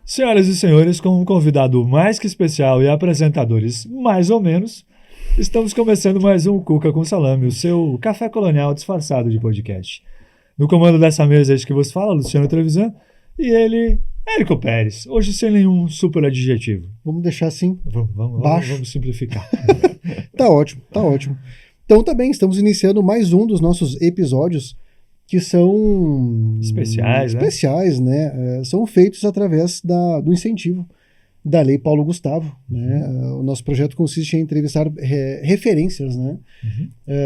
Senhoras e senhores, com um convidado mais que especial e apresentadores mais ou menos, estamos começando mais um Cuca com Salame, o seu café colonial disfarçado de podcast. No comando dessa mesa, este que vos fala, Luciano Trevisan, e ele, Érico Pérez, hoje sem nenhum super adjetivo. Vamos deixar assim, vamos simplificar. Tá ótimo, tá ótimo. Então também estamos iniciando mais um dos nossos episódios que são especiais, né? São feitos através do incentivo da Lei Paulo Gustavo, né? O nosso projeto consiste em entrevistar referências, né?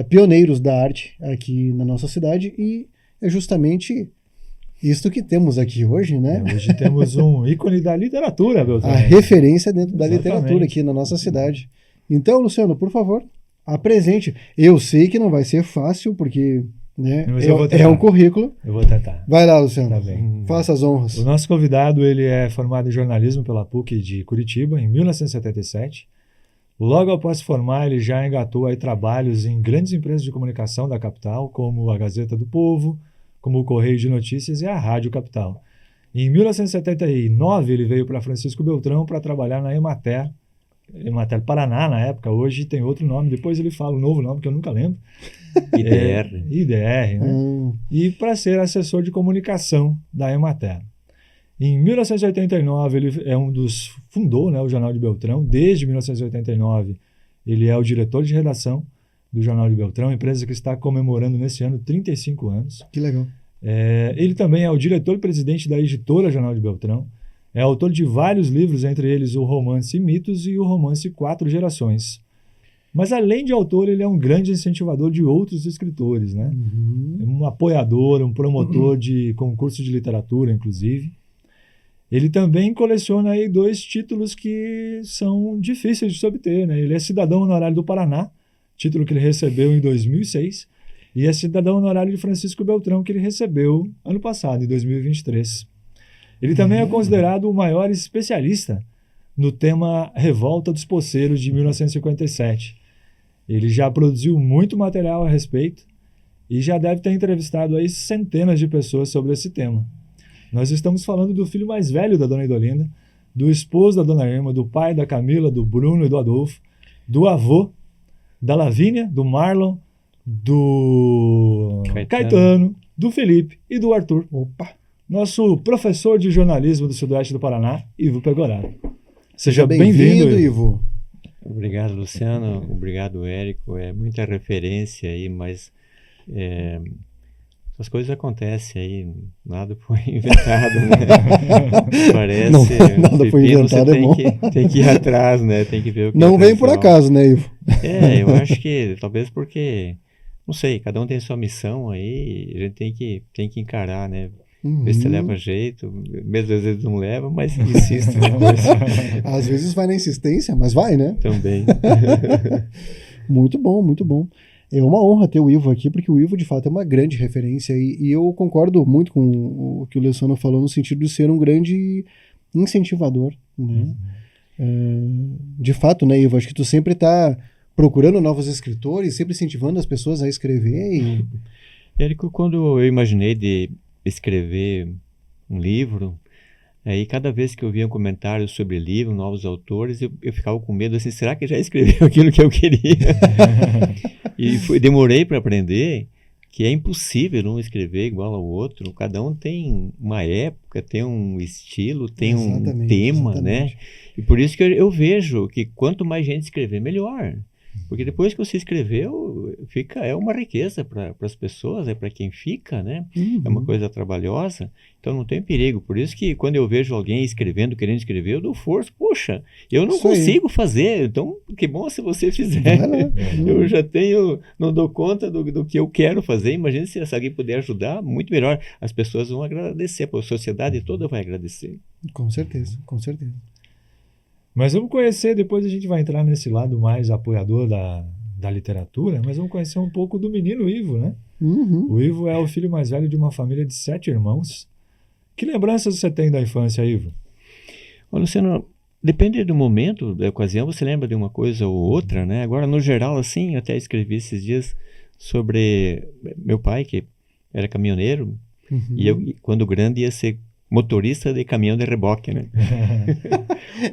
Pioneiros da arte aqui na nossa cidade, e é justamente isto que temos aqui hoje, né? Hoje temos um ícone da literatura, Beltrão. A referência dentro da literatura aqui na nossa cidade. Então, Luciano, por favor, apresente. Eu sei que não vai ser fácil, porque... né? É um currículo. Eu vou tentar. Vai lá, Luciano. Tá bem. Faça as honras. O nosso convidado, ele é formado em jornalismo pela PUC de Curitiba em 1977. Logo após se formar, ele já engatou aí trabalhos em grandes empresas de comunicação da capital, como a Gazeta do Povo, como o Correio de Notícias e a Rádio Capital. Em 1979, ele veio para Francisco Beltrão para trabalhar na Emater Paraná, na época. Hoje tem outro nome, depois ele fala o novo nome que eu nunca lembro. IDR, né? E para ser assessor de comunicação da Emater. Em 1989, ele fundou, né, o Jornal de Beltrão. Desde 1989, ele é o diretor de redação do Jornal de Beltrão, empresa que está comemorando nesse ano 35 anos. Que legal. Ele também é o diretor-presidente da editora Jornal de Beltrão. É autor de vários livros, entre eles o romance Mitos e o romance Quatro Gerações. Mas, além de autor, ele é um grande incentivador de outros escritores, né? Um apoiador, um promotor de concursos de literatura, inclusive. Ele também coleciona aí 2 títulos que são difíceis de se obter, né? Ele é cidadão honorário do Paraná, título que ele recebeu em 2006, e é cidadão honorário de Francisco Beltrão, que ele recebeu ano passado, em 2023. Ele também é considerado o maior especialista no tema Revolta dos Poceiros de 1957. Ele já produziu muito material a respeito e já deve ter entrevistado aí centenas de pessoas sobre esse tema. Nós estamos falando do filho mais velho da Dona Idolinda, do esposo da Dona Irma, do pai da Camila, do Bruno e do Adolfo, do avô, da Lavínia, do Marlon, do Caetano, do Felipe e do Arthur. Opa! Nosso professor de jornalismo do Sudoeste do Paraná, Ivo Pegoraro. Seja bem-vindo, Ivo. Obrigado, Luciano. Obrigado, Érico. É muita referência aí, mas as coisas acontecem aí. Nada foi inventado, né? Parece. Nada foi inventado, tem que ir atrás, né? Tem que ver o que não vem por acaso, né, Ivo? Eu acho que talvez porque, não sei, cada um tem sua missão aí, a gente tem que encarar, né? Ver se leva jeito, mesmo às vezes não leva, mas insiste. Às vezes vai na insistência, mas vai, né? Também. Muito bom, muito bom. É uma honra ter o Ivo aqui, porque o Ivo, de fato, é uma grande referência, e eu concordo muito com o que o Luciano falou, no sentido de ser um grande incentivador, né? De fato, né, Ivo? Acho que tu sempre está procurando novos escritores, sempre incentivando as pessoas a escrever. Érico, quando eu imaginei de escrever um livro, aí cada vez que eu via um comentário sobre livro, novos autores, eu ficava com medo, assim, será que já escreveu aquilo que eu queria? E demorei para aprender que é impossível um escrever igual ao outro, cada um tem uma época, tem um estilo, tem um tema, né? E por isso que eu vejo que quanto mais gente escrever, melhor. Porque depois que você escreveu, é uma riqueza para as pessoas, é para quem fica, né? É uma coisa trabalhosa, então não tem perigo. Por isso que quando eu vejo alguém escrevendo, querendo escrever, eu dou força. Poxa, eu não consigo fazer, então que bom se você fizer. Eu já não dou conta do que eu quero fazer. Imagina se alguém puder ajudar, muito melhor. As pessoas vão agradecer, a sociedade toda vai agradecer. Com certeza, com certeza. Mas vamos conhecer, depois a gente vai entrar nesse lado mais apoiador da literatura, mas vamos conhecer um pouco do menino Ivo, né? O Ivo é o filho mais velho de uma família de 7 irmãos. Que lembranças você tem da infância, Ivo? Ô, Luciano, Depende do momento, da ocasião, você lembra de uma coisa ou outra, né? Agora, no geral, assim, eu até escrevi esses dias sobre meu pai, que era caminhoneiro, e eu, quando grande, ia ser motorista de caminhão de reboque, né?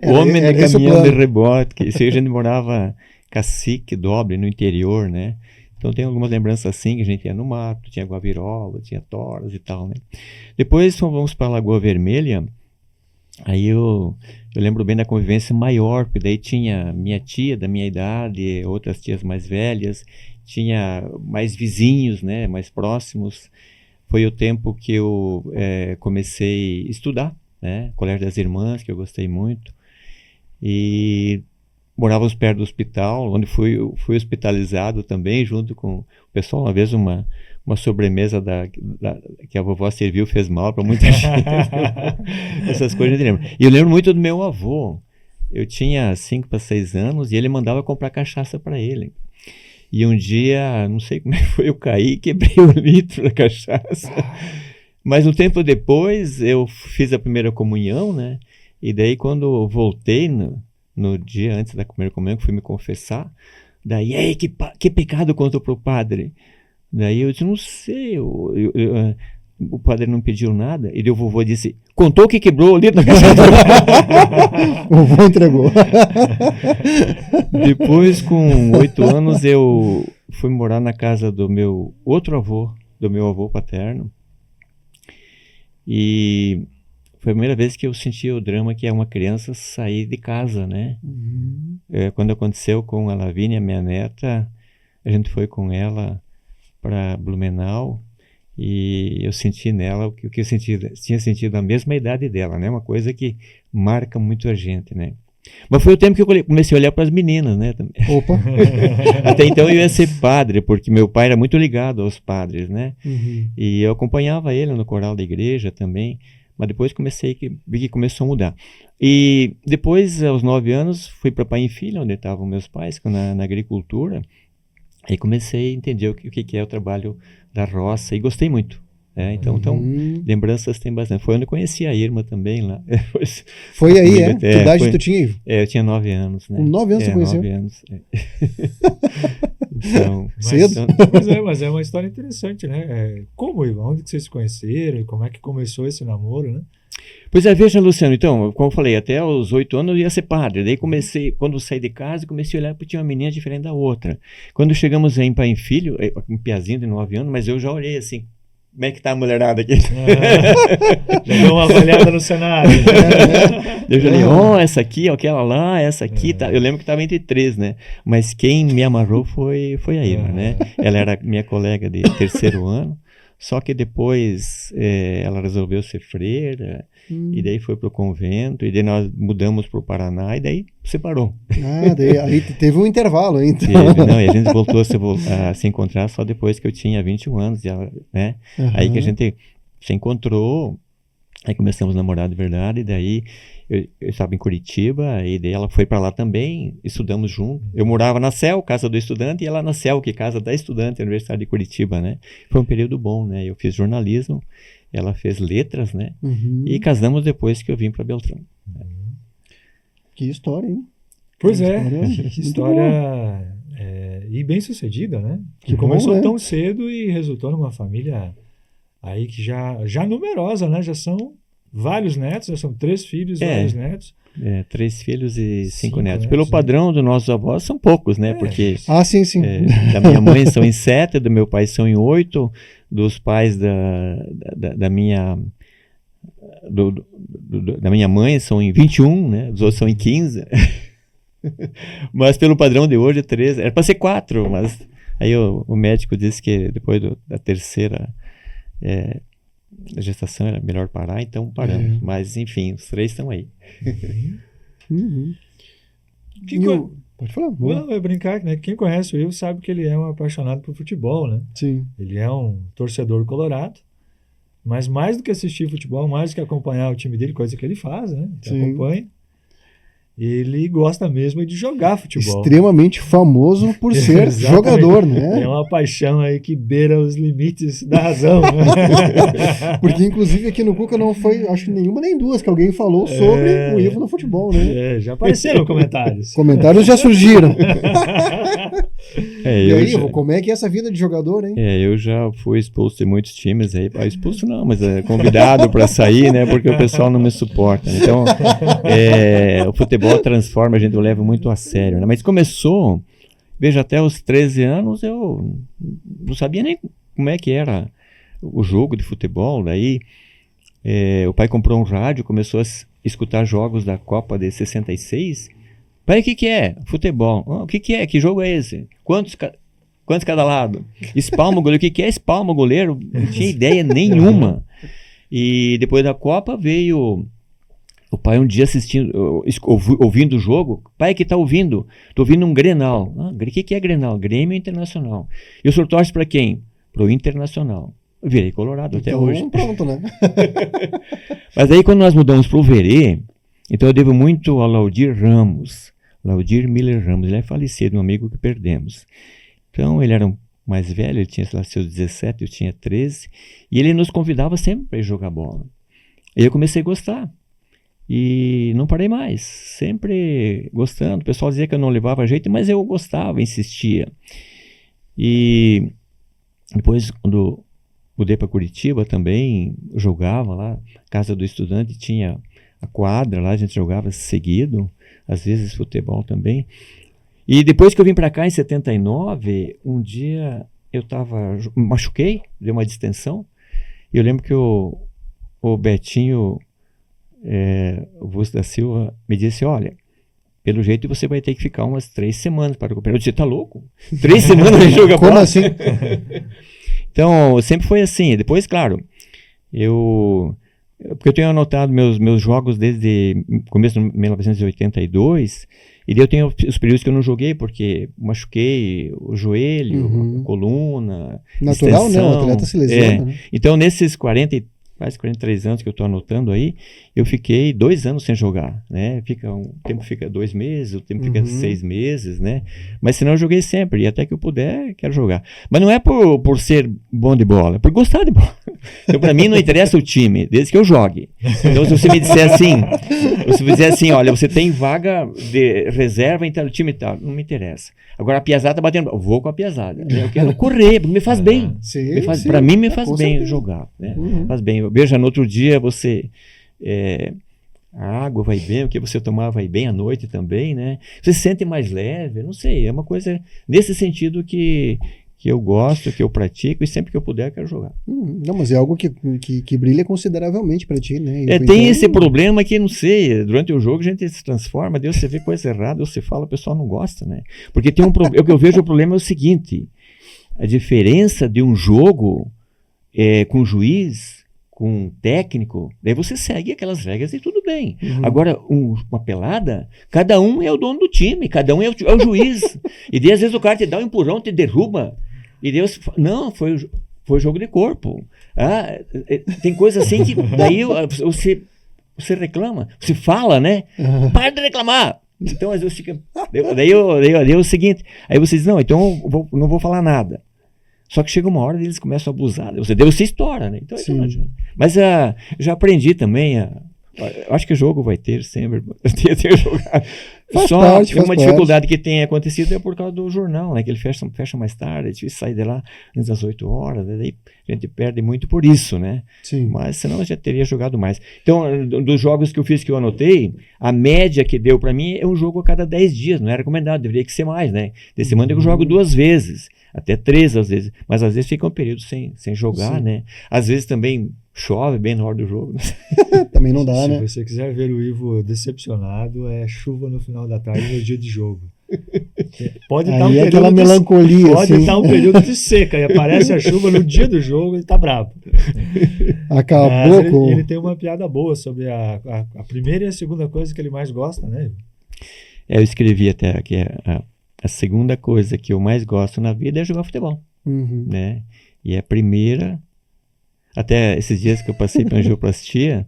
Homem de caminhão de reboque. Isso aí a gente morava Cacique, Dobre, no interior, né? Então tem algumas lembranças assim, que a gente ia no mato, tinha guaviroba, tinha toras e tal, né? Depois fomos para Lagoa Vermelha, aí eu lembro bem da convivência maior, porque daí tinha minha tia da minha idade, outras tias mais velhas, tinha mais vizinhos, né, mais próximos. Foi o tempo que eu comecei a estudar, né, Colégio das Irmãs, que eu gostei muito, e morávamos perto do hospital, onde fui hospitalizado também, junto com o pessoal. Uma vez uma sobremesa que a vovó serviu fez mal para muita gente. Essas coisas eu lembro. E eu lembro muito do meu avô. Eu tinha 5 para 6 anos e ele mandava comprar cachaça para ele. E um dia, não sei como é que foi, eu caí e quebrei o litro da cachaça. Mas um tempo depois eu fiz a primeira comunhão, né? E daí quando eu voltei no dia antes da primeira comunhão, que fui me confessar, daí, ei, que pecado contra pro padre. Daí eu disse, não sei, o padre não pediu nada, e o vovô disse, contou que quebrou o litro da cachaça. O vovô entregou. Depois, com 8 anos, eu fui morar na casa do meu outro avô, do meu avô paterno, e foi a primeira vez que eu senti o drama que é uma criança sair de casa, né? Quando aconteceu com a Lavínia, minha neta, a gente foi com ela para Blumenau e eu senti nela o que eu tinha sentido na mesma idade dela, né? Uma coisa que marca muito a gente, né? Mas foi o tempo que eu comecei a olhar para as meninas, né? Opa! Até então eu ia ser padre, porque meu pai era muito ligado aos padres, né? E eu acompanhava ele no coral da igreja também. Mas depois vi que começou a mudar. E depois, aos 9 anos, fui para Pai e Filho, onde estavam meus pais, na agricultura. Aí comecei a entender o que é o trabalho da roça e gostei muito. Então, lembranças tem bastante. Foi onde eu conheci a Irma também lá. Foi aí, Que idade tu tinha? Eu tinha 9 anos, né? Com 9 anos você conheceu? 9 anos. Então, cedo. Mas é uma história interessante, né? Como, Ivan? Onde que vocês se conheceram e como é que começou esse namoro, né? Pois é, veja, Luciano, então, como eu falei, até aos 8 anos eu ia ser padre. Daí quando eu saí de casa, comecei a olhar porque tinha uma menina diferente da outra. Quando chegamos em Pai e Filho, um piazinho de 9 anos, mas eu já olhei assim, como é que tá a mulherada aqui? Já deu uma olhada no cenário. Eu já li, essa aqui, aquela lá, essa aqui. Tá. Eu lembro que estava entre 3, né? Mas quem me amarrou foi a Irma, né? Ela era minha colega de 3º ano. Só que depois ela resolveu ser freira, e daí foi pro convento, e daí nós mudamos pro Paraná, e daí separou. Daí aí teve um intervalo, então. Não, e a gente voltou a se encontrar só depois que eu tinha 21 anos, né? Aí que a gente se encontrou, aí começamos a namorar de verdade, e daí eu estava em Curitiba, e daí ela foi para lá também, estudamos juntos. Eu morava na CEL, casa do estudante, e ela na CEL, que é casa da estudante, Universidade de Curitiba, né? Foi um período bom, né? Eu fiz jornalismo, ela fez letras, né? E casamos depois que eu vim para Beltrão. Que história, hein? Pois que história e bem sucedida, né? Que começou tão cedo e resultou numa família aí que já numerosa, né? Já são vários netos, já são 3 filhos, vários netos. 3 filhos e 5 netos. Pelo padrão dos nossos avós, são poucos, né? Porque sim. Da minha mãe são em 7, do meu pai são em 8, dos pais da minha mãe são em 21, né? Os outros são em 15. Mas pelo padrão de hoje, 13. Era para ser 4, mas aí o médico disse que depois da 3ª a gestação era melhor parar, então paramos. Mas, enfim, os 3 estão aí. Pode falar. Vai brincar, né? Quem conhece o Ivo sabe que ele é um apaixonado por futebol, né? Sim. Ele é um torcedor colorado, mas mais do que assistir futebol, mais do que acompanhar o time dele, coisa que ele faz, né? Ele acompanha. ele gosta mesmo de jogar futebol. Extremamente famoso por ser jogador, né? É uma paixão aí que beira os limites da razão. Né? Porque, inclusive, aqui no Cuca não foi, acho, nenhuma nem duas que alguém falou sobre o Ivo no futebol, né? Já apareceram comentários. Comentários já surgiram. E aí, Ivo, como é que é essa vida de jogador, hein? Eu já fui expulso de muitos times aí. Expulso não, mas convidado para sair, né? Porque o pessoal não me suporta. Então, o futebol transforma, a gente leva muito a sério, né? Mas começou, veja, até os 13 anos eu não sabia nem como é que era o jogo de futebol. Daí o pai comprou um rádio, começou a escutar jogos da Copa de 66. Pai, o que é? Futebol. O que é? Que jogo é esse? Quantos cada lado? Espalma o goleiro. O que é espalma o goleiro? Não tinha ideia nenhuma. E depois da Copa veio o pai um dia assistindo, ouvindo o jogo. Pai, que tá ouvindo? Tô ouvindo um Grenal. O que é Grenal? Grêmio Internacional. E o senhor torce para quem? Pro Internacional. Eu virei colorado até hoje. Pronto, né? Mas aí quando nós mudamos pro Verê, então eu devo muito ao Laudir Miller Ramos. Ele é falecido, um amigo que perdemos. Então ele era mais velho, ele tinha lá, seus 17, eu tinha 13. E ele nos convidava sempre para ir jogar bola. E eu comecei a gostar. E não parei mais, sempre gostando. O pessoal dizia que eu não levava jeito, mas eu gostava, insistia. E depois, quando mudei para Curitiba, também jogava lá. Casa do Estudante tinha a quadra lá, a gente jogava seguido, às vezes futebol também. E depois que eu vim para cá em 79, um dia eu machuquei, dei uma distensão. E eu lembro que o Betinho, o Augusto da Silva, me disse: olha, pelo jeito você vai ter que ficar umas 3 semanas para recuperar. Eu disse: tá louco? 3 semanas de jogar bola? Como assim? Então, sempre foi assim. Depois, claro, porque eu tenho anotado meus jogos desde começo de 1982, e daí eu tenho os períodos que eu não joguei, porque machuquei o joelho, a coluna, natural, extensão. né? O atleta se lesiona, né? Então, nesses quase 43 anos que eu estou anotando aí, eu fiquei 2 anos sem jogar, né? O tempo fica 2 meses, o tempo fica 6 meses, né? Mas senão eu joguei sempre, e até que eu puder, quero jogar. Mas não é por ser bom de bola, é por gostar de bola. Então, para mim, não interessa o time, desde que eu jogue. Então, se você me disser assim, olha, você tem vaga de reserva em tal time e tal, não me interessa. Agora, a piazada tá batendo, eu vou com a piazada. Eu quero correr, porque me faz bem. Para mim, me faz bem jogar, né? Faz bem. Veja, no outro dia, a água vai bem, o que você tomar vai bem à noite também, né? Você se sente mais leve, não sei, é uma coisa nesse sentido que eu gosto, que eu pratico, e sempre que eu puder eu quero jogar. Não, mas é algo que brilha consideravelmente para ti, né? Tem esse problema que, não sei, durante o jogo a gente se transforma, Deus você vê coisa errada, você fala, o pessoal não gosta, né? Porque tem um problema, o que eu vejo o problema é o seguinte: a diferença de um jogo com juiz, com técnico, daí você segue aquelas regras e tudo bem. Agora, uma pelada, cada um é o dono do time, cada um é o juiz. E daí, às vezes, o cara te dá um empurrão, te derruba. E Deus, não, foi jogo de corpo. Tem coisa assim que daí você reclama, você fala, né? Para de reclamar. Então, às vezes, fica. Daí é o seguinte, aí você diz: não, então eu não vou falar nada. Só que chega uma hora e eles começam a abusar. Você estoura, né? Então não adianta. Mas já aprendi também. Eu acho que o jogo vai ter sempre. Ter jogado. Uma dificuldade que tem acontecido é por causa do jornal, né? Que ele fecha mais tarde, é difícil sair de lá antes das 8 horas. Daí a gente perde muito por isso, né? Sim. Mas senão eu já teria jogado mais. Então, dos jogos que eu fiz, que eu anotei, a média que deu para mim é um jogo a cada 10 dias. Não é recomendado, deveria que ser mais, né? De semana eu jogo 2 vezes. Até 3 às vezes, mas às vezes fica um período sem jogar, né? Às vezes também chove bem na hora do jogo. Também não dá, né? Se você quiser ver o Ivo decepcionado, é chuva no final da tarde no dia de jogo. Pode estar aquela melancolia. Pode estar um período de seca e aparece a chuva no dia do jogo, ele tá bravo. Acabou ele tem uma piada boa sobre a primeira e a segunda coisa que ele mais gosta, né? Eu escrevi até que a segunda coisa que eu mais gosto na vida é jogar futebol, né? E a primeira, até esses dias que eu passei para angioplastia,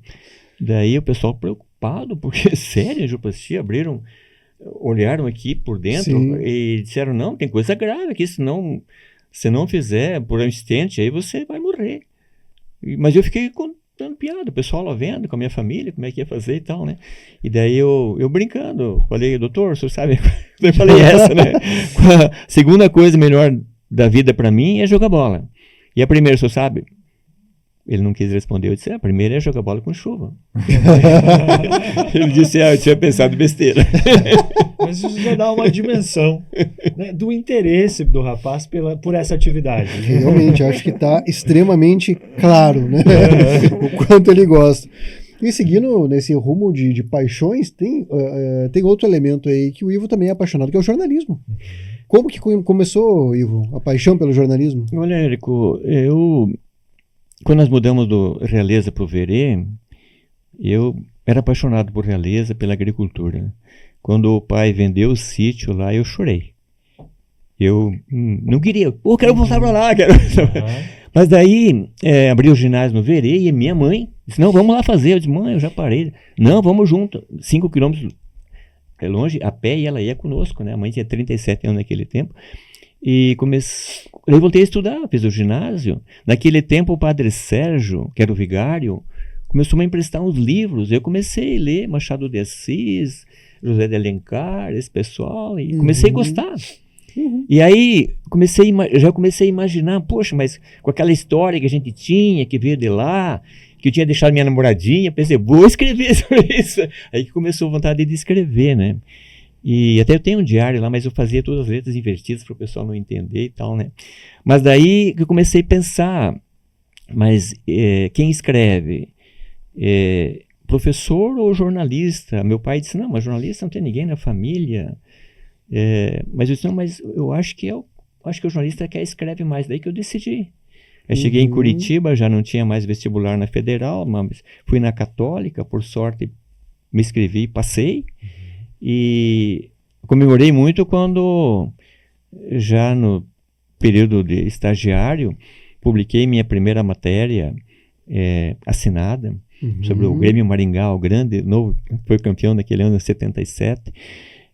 daí o pessoal preocupado, porque, sério, angioplastia, olharam aqui por dentro e disseram, não, tem coisa grave aqui, se não fizer por um instante, aí você vai morrer. Mas eu fiquei contando piada, o pessoal lá vendo com a minha família, como é que ia fazer e tal, né? E daí eu brincando, falei, doutor, o senhor sabe? Eu falei essa, né? A segunda coisa melhor da vida para mim é jogar bola. E a primeira, o senhor sabe? Ele não quis responder. Eu disse, a primeira é jogar bola com chuva. Ele disse, eu tinha pensado besteira. Mas isso já dá uma dimensão, né, do interesse do rapaz por essa atividade. Realmente, acho que está extremamente claro, né? O quanto ele gosta. E seguindo nesse rumo de paixões, tem outro elemento aí que o Ivo também é apaixonado, que é o jornalismo. Como que começou, Ivo, a paixão pelo jornalismo? Olha, Érico, quando nós mudamos do Realeza para o Verê, eu era apaixonado por Realeza, pela agricultura. Quando o pai vendeu o sítio lá, eu chorei. Eu não queria, quero voltar para lá, quero. Mas daí, abri o ginásio no Verê e minha mãe disse, não, vamos lá fazer. Eu disse, mãe, eu já parei. Não, vamos junto. 5 quilômetros longe, a pé, e ela ia conosco, né? A mãe tinha 37 anos naquele tempo. E eu voltei a estudar, fiz o ginásio. Naquele tempo, o padre Sérgio, que era o vigário, começou a me emprestar uns livros. Eu comecei a ler Machado de Assis, José de Alencar, esse pessoal, e comecei a gostar. E aí, já comecei a imaginar, poxa, mas com aquela história que a gente tinha, que veio de lá, que eu tinha deixado minha namoradinha, pensei, vou escrever sobre isso. Aí que começou a vontade de escrever, né? E até eu tenho um diário lá, mas eu fazia todas as letras invertidas para o pessoal não entender e tal, né? Mas daí que eu comecei a pensar, mas quem escreve? Professor ou jornalista? Meu pai disse, não, mas jornalista não tem ninguém na família. Mas eu disse, não, mas eu acho que o jornalista escreve mais. Daí que eu decidi. Eu cheguei em Curitiba, já não tinha mais vestibular na Federal, mas fui na Católica, por sorte me inscrevi e passei. E comemorei muito quando, já no período de estagiário, publiquei minha primeira matéria assinada sobre o Grêmio Maringá, o grande, novo, foi campeão naquele ano, em 77.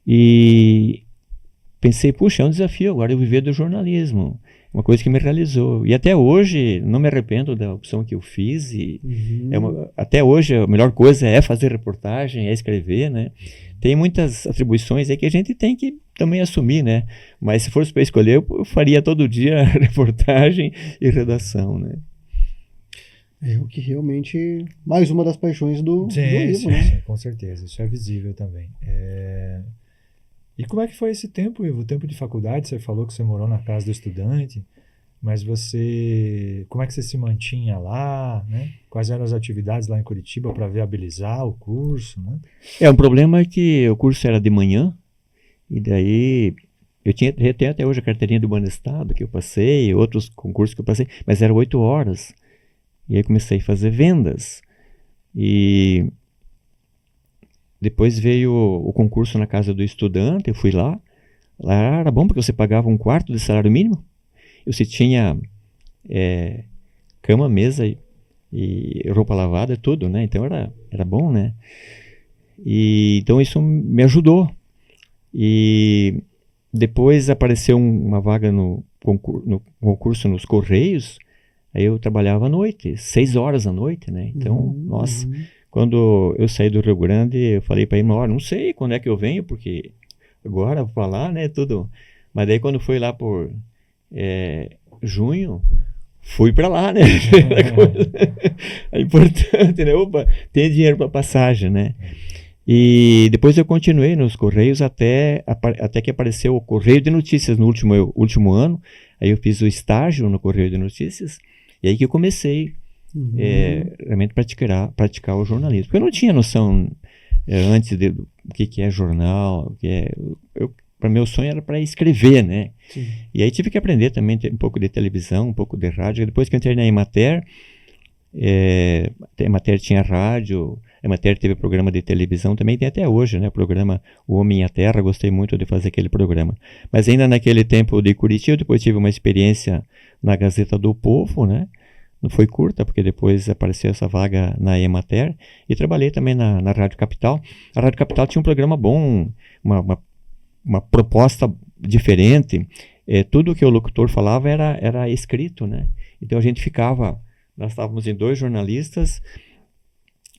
E pensei, puxa, é um desafio agora eu viver do jornalismo. Uma coisa que me realizou. E até hoje, não me arrependo da opção que eu fiz. Até hoje, a melhor coisa é fazer reportagem, é escrever, né? Tem muitas atribuições aí que a gente tem que também assumir, né? Mas se fosse para escolher, eu faria todo dia reportagem e redação, né? O que realmente... Mais uma das paixões do Ivo, né? Sim, com certeza. Isso é visível também. E como é que foi esse tempo, Ivo? O tempo de faculdade, você falou que você morou na casa do estudante, mas como é que você se mantinha lá, né? Quais eram as atividades lá em Curitiba para viabilizar o curso, né? Um problema é que o curso era de manhã, e daí eu tenho até hoje a carteirinha do Banestado que eu passei, outros concursos que eu passei, mas era 8 horas. E aí comecei a fazer vendas. E depois veio o concurso na casa do estudante, eu fui lá. Lá era bom porque você pagava 1/4 do salário mínimo. Você tinha cama, mesa e roupa lavada, tudo, né? Então era bom, né? E então isso me ajudou. E depois apareceu uma vaga no concurso nos Correios. Aí eu trabalhava à noite, 6 horas à noite, né? Então, nossa, quando eu saí do Rio Grande, eu falei para ele, não sei quando é que eu venho, porque agora vou falar, né, tudo. Mas daí quando foi lá por junho, fui para lá, né? É importante, né? Opa, tem dinheiro para passagem, né? E depois eu continuei nos Correios até que apareceu o Correio de Notícias no último ano. Aí eu fiz o estágio no Correio de Notícias. E aí que eu comecei realmente praticar o jornalismo. Porque eu não tinha noção antes do que é jornal, para meu sonho era para escrever, né? Sim. E aí tive que aprender também um pouco de televisão, um pouco de rádio. Depois que eu entrei na Emater, a Emater tinha rádio, a Emater teve programa de televisão, também tem até hoje, né? O programa O Homem e a Terra, gostei muito de fazer aquele programa. Mas ainda naquele tempo de Curitiba, depois tive uma experiência na Gazeta do Povo, né? foi curta, porque depois apareceu essa vaga na Emater, e trabalhei também na Rádio Capital. A Rádio Capital tinha um programa bom, uma proposta diferente. Tudo que o locutor falava era escrito, né? Então a gente nós estávamos em 2 jornalistas,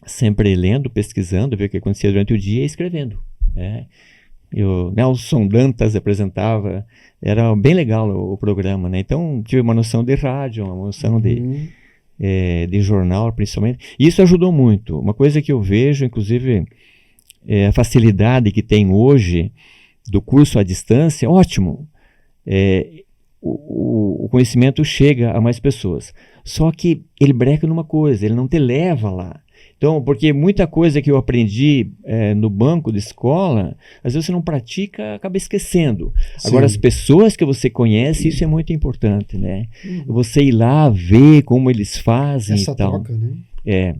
sempre lendo, pesquisando, ver o que acontecia durante o dia e escrevendo. E o Nelson Dantas apresentava, era bem legal o programa, né? Então tive uma noção de rádio, uma noção de jornal, principalmente. E isso ajudou muito. Uma coisa que eu vejo, inclusive, a facilidade que tem hoje do curso à distância, ótimo. O conhecimento chega a mais pessoas. Só que ele breca numa coisa, ele não te leva lá. Então, porque muita coisa que eu aprendi no banco de escola, às vezes você não pratica, acaba esquecendo. Sim. Agora, as pessoas que você conhece, isso é muito importante, né? Você ir lá, ver como eles fazem essa e tal. Troca, né?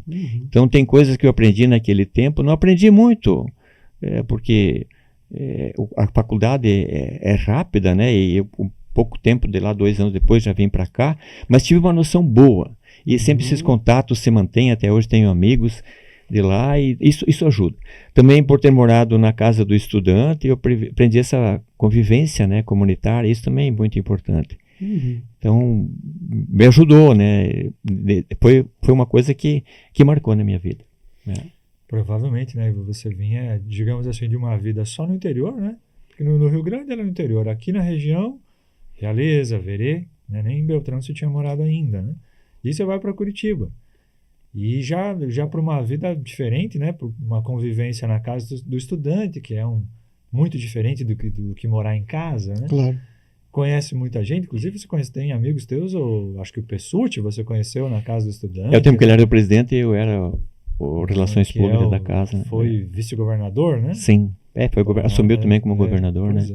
Então, tem coisas que eu aprendi naquele tempo, não aprendi muito, porque a faculdade é rápida, né? E eu, com pouco tempo, de lá 2 anos depois, já vim para cá, mas tive uma noção boa. E sempre esses contatos se mantêm, até hoje tenho amigos de lá e isso ajuda. Também por ter morado na casa do estudante, eu aprendi essa convivência, né, comunitária, isso também é muito importante. Então, me ajudou, né? Foi uma coisa que marcou na minha vida. Né? Provavelmente, né? Você vinha, digamos assim, de uma vida só no interior, né? Porque no Rio Grande era no interior. Aqui na região, Realeza, Verê, né? Nem em Beltrão você tinha morado ainda, né? E você vai para Curitiba. E já para uma vida diferente, né? Por uma convivência na casa do estudante, que é muito diferente do que morar em casa, né? Claro. Conhece muita gente, inclusive você tem amigos teus, ou acho que o Pessutti você conheceu na casa do estudante. É o tempo que ele era o presidente e eu era o Relações Públicas da casa. Foi vice-governador, né? Sim, assumiu também como governador, né?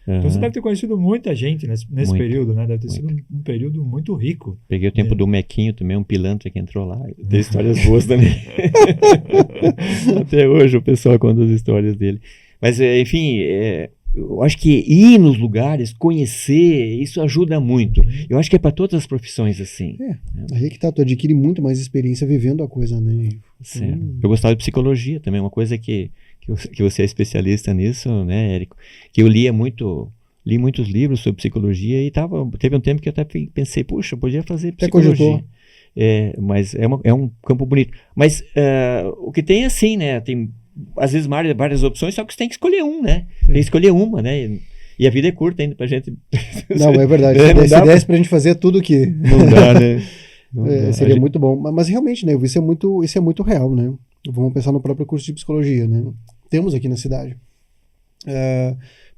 Então você deve ter conhecido muita gente nesse período, né? Deve ter sido um período muito rico. Peguei o tempo do Mequinho também, um pilantra que entrou lá. Tem histórias boas também. Até hoje o pessoal conta as histórias dele. Mas, enfim, eu acho que ir nos lugares, conhecer, isso ajuda muito. Eu acho que é para todas as profissões assim. Aí que tá, tu adquire muito mais experiência vivendo a coisa, né? Certo. Eu gostava de psicologia também, uma coisa que você é especialista nisso, né, Érico? Que eu li muitos livros sobre psicologia e teve um tempo que eu até pensei, puxa, eu podia fazer psicologia. Mas é um campo bonito. Mas o que tem é assim, né? Tem às vezes várias opções, só que você tem que escolher né? Tem que escolher uma, né? E a vida é curta ainda pra gente. Não, é verdade. Se desse pra gente fazer tudo que... Não dá, né? Seria muito bom. Mas realmente, né? Isso é muito real, né? Vamos pensar no próprio curso de psicologia, né? Temos aqui na cidade.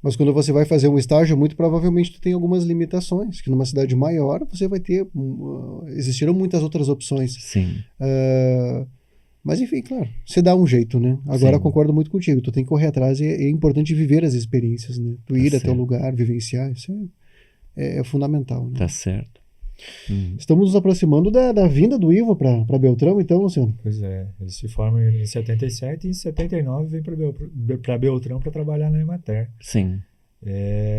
Mas quando você vai fazer um estágio, muito provavelmente tu tem algumas limitações, que numa cidade maior você vai ter... existiram muitas outras opções. Sim. Mas enfim, claro, você dá um jeito, né? Agora eu concordo muito contigo, tu tem que correr atrás e é importante viver as experiências, né? Tu ir até o lugar, vivenciar, isso é fundamental, né? Tá certo. Estamos nos aproximando da vinda do Ivo para Beltrão, então, Luciano? Pois é, ele se forma em 77 e em 79 vem para Beltrão para trabalhar na Emater. Sim.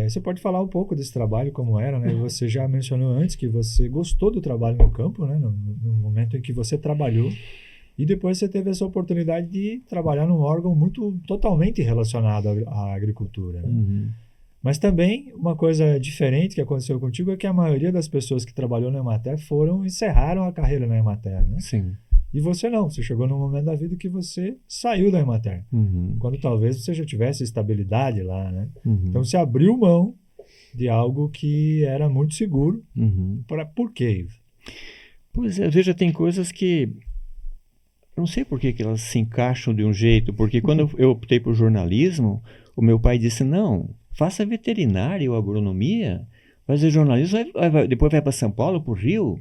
Você pode falar um pouco desse trabalho, como era, né? Você já mencionou antes que você gostou do trabalho no campo, né? No momento em que você trabalhou. E depois você teve essa oportunidade de trabalhar num órgão totalmente relacionado à agricultura. Né? Mas também uma coisa diferente que aconteceu contigo é que a maioria das pessoas que trabalhou na Emater encerraram a carreira na Emater. Né? Sim. E você não, você chegou num momento da vida que você saiu da Emater. Quando talvez você já tivesse estabilidade lá. Né? Então você abriu mão de algo que era muito seguro. Por quê? Pois é, veja, tem coisas que... Eu não sei por que elas se encaixam de um jeito, porque quando eu optei por jornalismo, o meu pai disse, não, faça veterinária ou agronomia, fazer jornalismo, depois vai para São Paulo, para o Rio.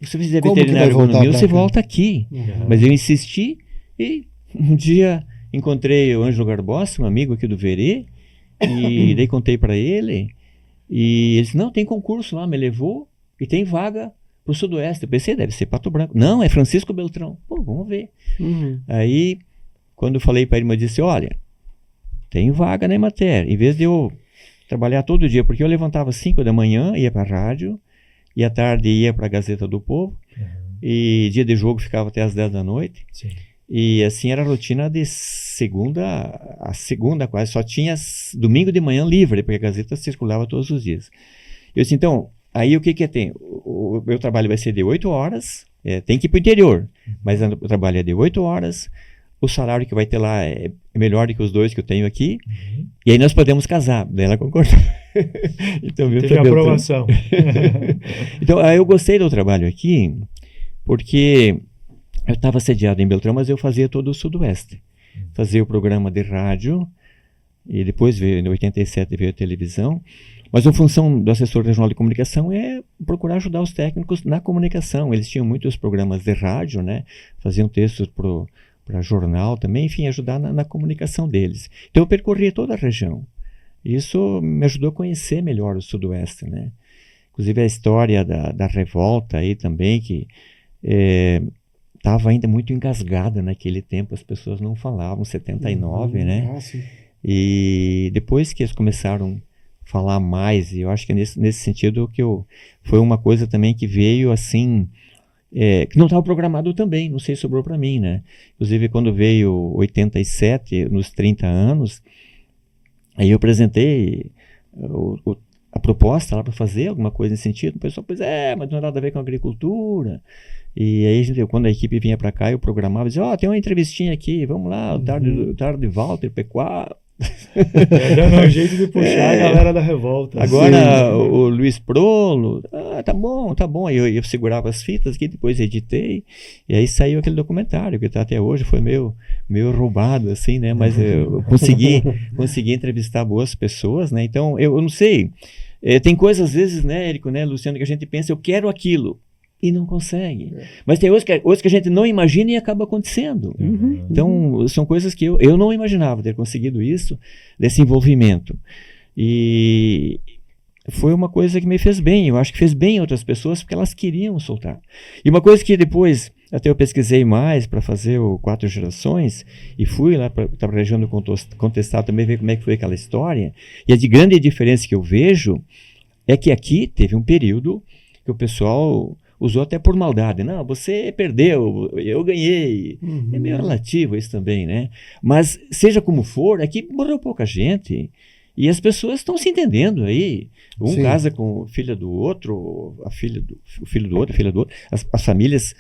Se você fizer veterinária ou agronomia, você volta aqui. Mas eu insisti e um dia encontrei o Ângelo Garbossi, um amigo aqui do Verê, e daí contei para ele, e ele disse, não, tem concurso lá, me levou e tem vaga pro Sudoeste. Eu pensei, deve ser Pato Branco. Não, é Francisco Beltrão. Pô, vamos ver. Aí, quando eu falei para ele, eu disse, olha, tem vaga na Emater. Em vez de eu trabalhar todo dia, porque eu levantava às 5 da manhã, ia para a rádio, e à tarde ia para a Gazeta do Povo, e dia de jogo ficava até às 10 da noite. Sim. E assim era a rotina de segunda a segunda, quase. Só tinha domingo de manhã livre, porque a Gazeta circulava todos os dias. Eu disse, então, aí o que tem? O meu trabalho vai ser de 8 horas, tem que ir para o interior, mas o trabalho é de 8 horas, o salário que vai ter lá é melhor do que os 2 que eu tenho aqui, e aí nós podemos casar. Daí ela concordou. Então, teve aprovação. Então, aí eu gostei do trabalho aqui, porque eu estava sediado em Beltrão, mas eu fazia todo o Sudoeste. Fazia o programa de rádio, e depois veio, em 87 veio a televisão, mas a função do assessor regional de comunicação é procurar ajudar os técnicos na comunicação. Eles tinham muitos programas de rádio, né? Faziam textos para jornal também, enfim, ajudar na comunicação deles. Então eu percorria toda a região. Isso me ajudou a conhecer melhor o Sudoeste, né? Inclusive a história da revolta aí também, que estava ainda muito engasgada naquele tempo, as pessoas não falavam, 79, né? Sim. E depois que eles começaram a falar mais, e eu acho que nesse sentido foi uma coisa também que veio assim, que não estava programado também, não sei, sobrou para mim, né? Inclusive quando veio 87, nos 30 anos, aí eu apresentei a proposta lá para fazer alguma coisa nesse sentido. O pessoal, pois mas não tem nada a ver com agricultura. E aí, quando a equipe vinha para cá, eu programava, dizia, tem uma entrevistinha aqui, vamos lá, tarde de Walter, pecuário. Dando um jeito de puxar a galera da revolta. Agora, o Luiz Prolo, tá bom. Aí eu segurava as fitas aqui, depois editei, e aí saiu aquele documentário, que tá até hoje, foi meio roubado, assim, né? Mas eu consegui entrevistar boas pessoas, né? Então, eu não sei, tem coisas, às vezes, né, Érico, né, Luciano, que a gente pensa, eu quero aquilo, e não consegue. Mas tem outros que a gente não imagina e acaba acontecendo. Então, são coisas que eu não imaginava ter conseguido isso, desse envolvimento. E foi uma coisa que me fez bem. Eu acho que fez bem a outras pessoas, porque elas queriam soltar. E uma coisa que depois, até eu pesquisei mais para fazer o 4 Gerações, e fui lá para a região do Contestado também ver como é que foi aquela história. E a de grande diferença que eu vejo é que aqui teve um período que o pessoal usou até por maldade. Não, você perdeu, eu ganhei. É meio relativo isso também, né? Mas, seja como for, aqui morreu pouca gente. E as pessoas estão se entendendo aí. Um casa com a filha do outro, o filho do outro, a filha do outro. As famílias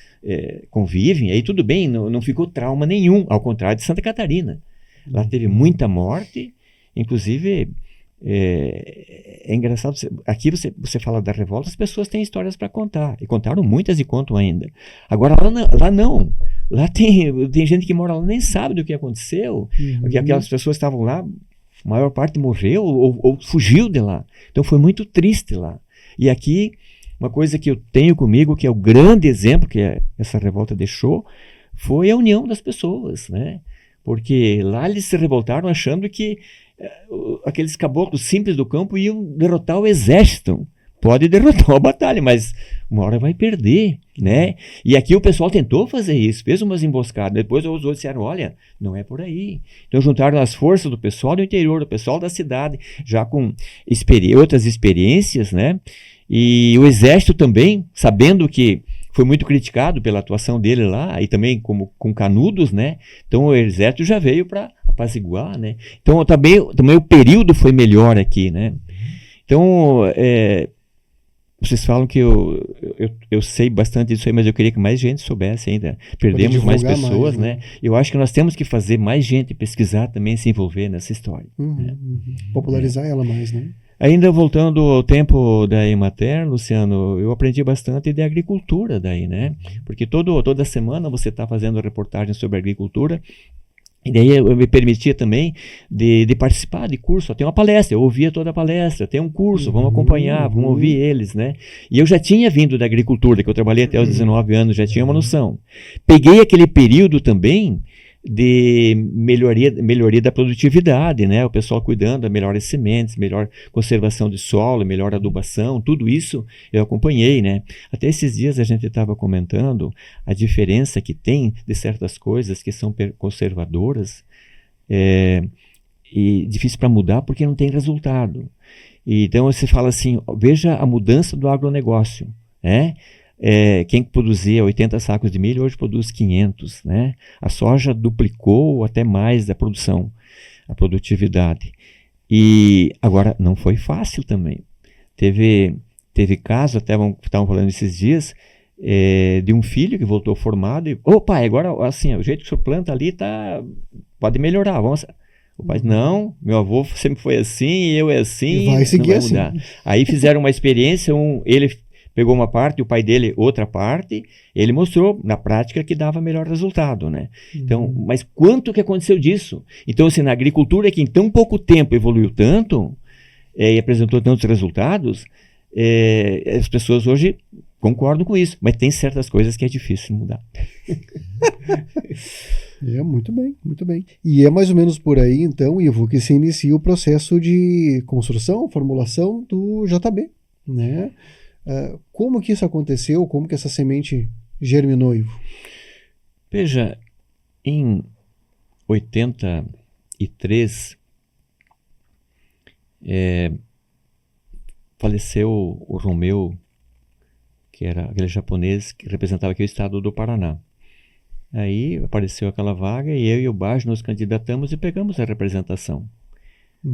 convivem, aí tudo bem, não ficou trauma nenhum, ao contrário de Santa Catarina. Lá teve muita morte, inclusive... É engraçado, aqui você fala da revolta, as pessoas têm histórias para contar, e contaram muitas e contam ainda. Agora lá não, lá tem gente que mora lá nem sabe do que aconteceu, porque aquelas pessoas estavam lá, a maior parte morreu ou fugiu de lá, então foi muito triste lá. E aqui, uma coisa que eu tenho comigo, que é o grande exemplo que essa revolta deixou, foi a união das pessoas, né? Porque lá eles se revoltaram achando que aqueles caboclos simples do campo iam derrotar o exército. Pode derrotar uma batalha, mas uma hora vai perder, né? E aqui o pessoal tentou fazer isso, fez umas emboscadas. Depois os outros disseram, olha, não é por aí. Então juntaram as forças do pessoal do interior, do pessoal da cidade, já com outras experiências, né? E o exército também, sabendo que foi muito criticado pela atuação dele lá, e também com canudos, né? Então o exército já veio para apaziguar, né? Então também o período foi melhor aqui, né? Então, vocês falam que eu sei bastante disso aí, mas eu queria que mais gente soubesse ainda. Perdemos mais pessoas, né? Eu acho que nós temos que fazer mais gente pesquisar também, se envolver nessa história. Popularizar ela mais, né? Ainda voltando ao tempo da Emater, Luciano, eu aprendi bastante de agricultura daí, né? Porque toda semana você está fazendo reportagens sobre agricultura, e daí eu me permitia também de participar de curso. Tem uma palestra, eu ouvia toda a palestra, tem um curso, vamos acompanhar, vamos ouvir eles, né? E eu já tinha vindo da agricultura, que eu trabalhei até os 19 anos, já tinha uma noção. Peguei aquele período também de melhoria da produtividade, né? O pessoal cuidando das melhores sementes, melhor conservação de solo, melhor adubação, tudo isso eu acompanhei, né? Até esses dias a gente estava comentando a diferença que tem de certas coisas que são conservadoras e difícil para mudar porque não tem resultado. E então você fala assim, veja a mudança do agronegócio. né? Quem produzia 80 sacos de milho hoje produz 500, né? A soja duplicou até mais a produção, a produtividade. E agora não foi fácil também. Teve caso, até estavam falando esses dias, de um filho que voltou formado e, pai, agora assim, o jeito que o senhor planta ali pode melhorar, vamos... O pai, não, meu avô sempre foi assim, eu assim, e vai seguir, não vai mudar. Assim. Aí fizeram uma experiência, ele pegou uma parte, o pai dele outra parte, ele mostrou na prática que dava melhor resultado, né? Então, mas quanto que aconteceu disso? Então, assim, na agricultura que em tão pouco tempo evoluiu tanto e apresentou tantos resultados, as pessoas hoje concordam com isso, mas tem certas coisas que é difícil mudar. Muito bem, muito bem. E é mais ou menos por aí, então, Ivo, que se inicia o processo de construção, formulação do JB, né? Como que isso aconteceu? Como que essa semente germinou, Ivo? Veja, em 83, faleceu o Romeu, que era aquele japonês que representava aqui o estado do Paraná. Aí apareceu aquela vaga e eu e o Baggio nos candidatamos e pegamos a representação.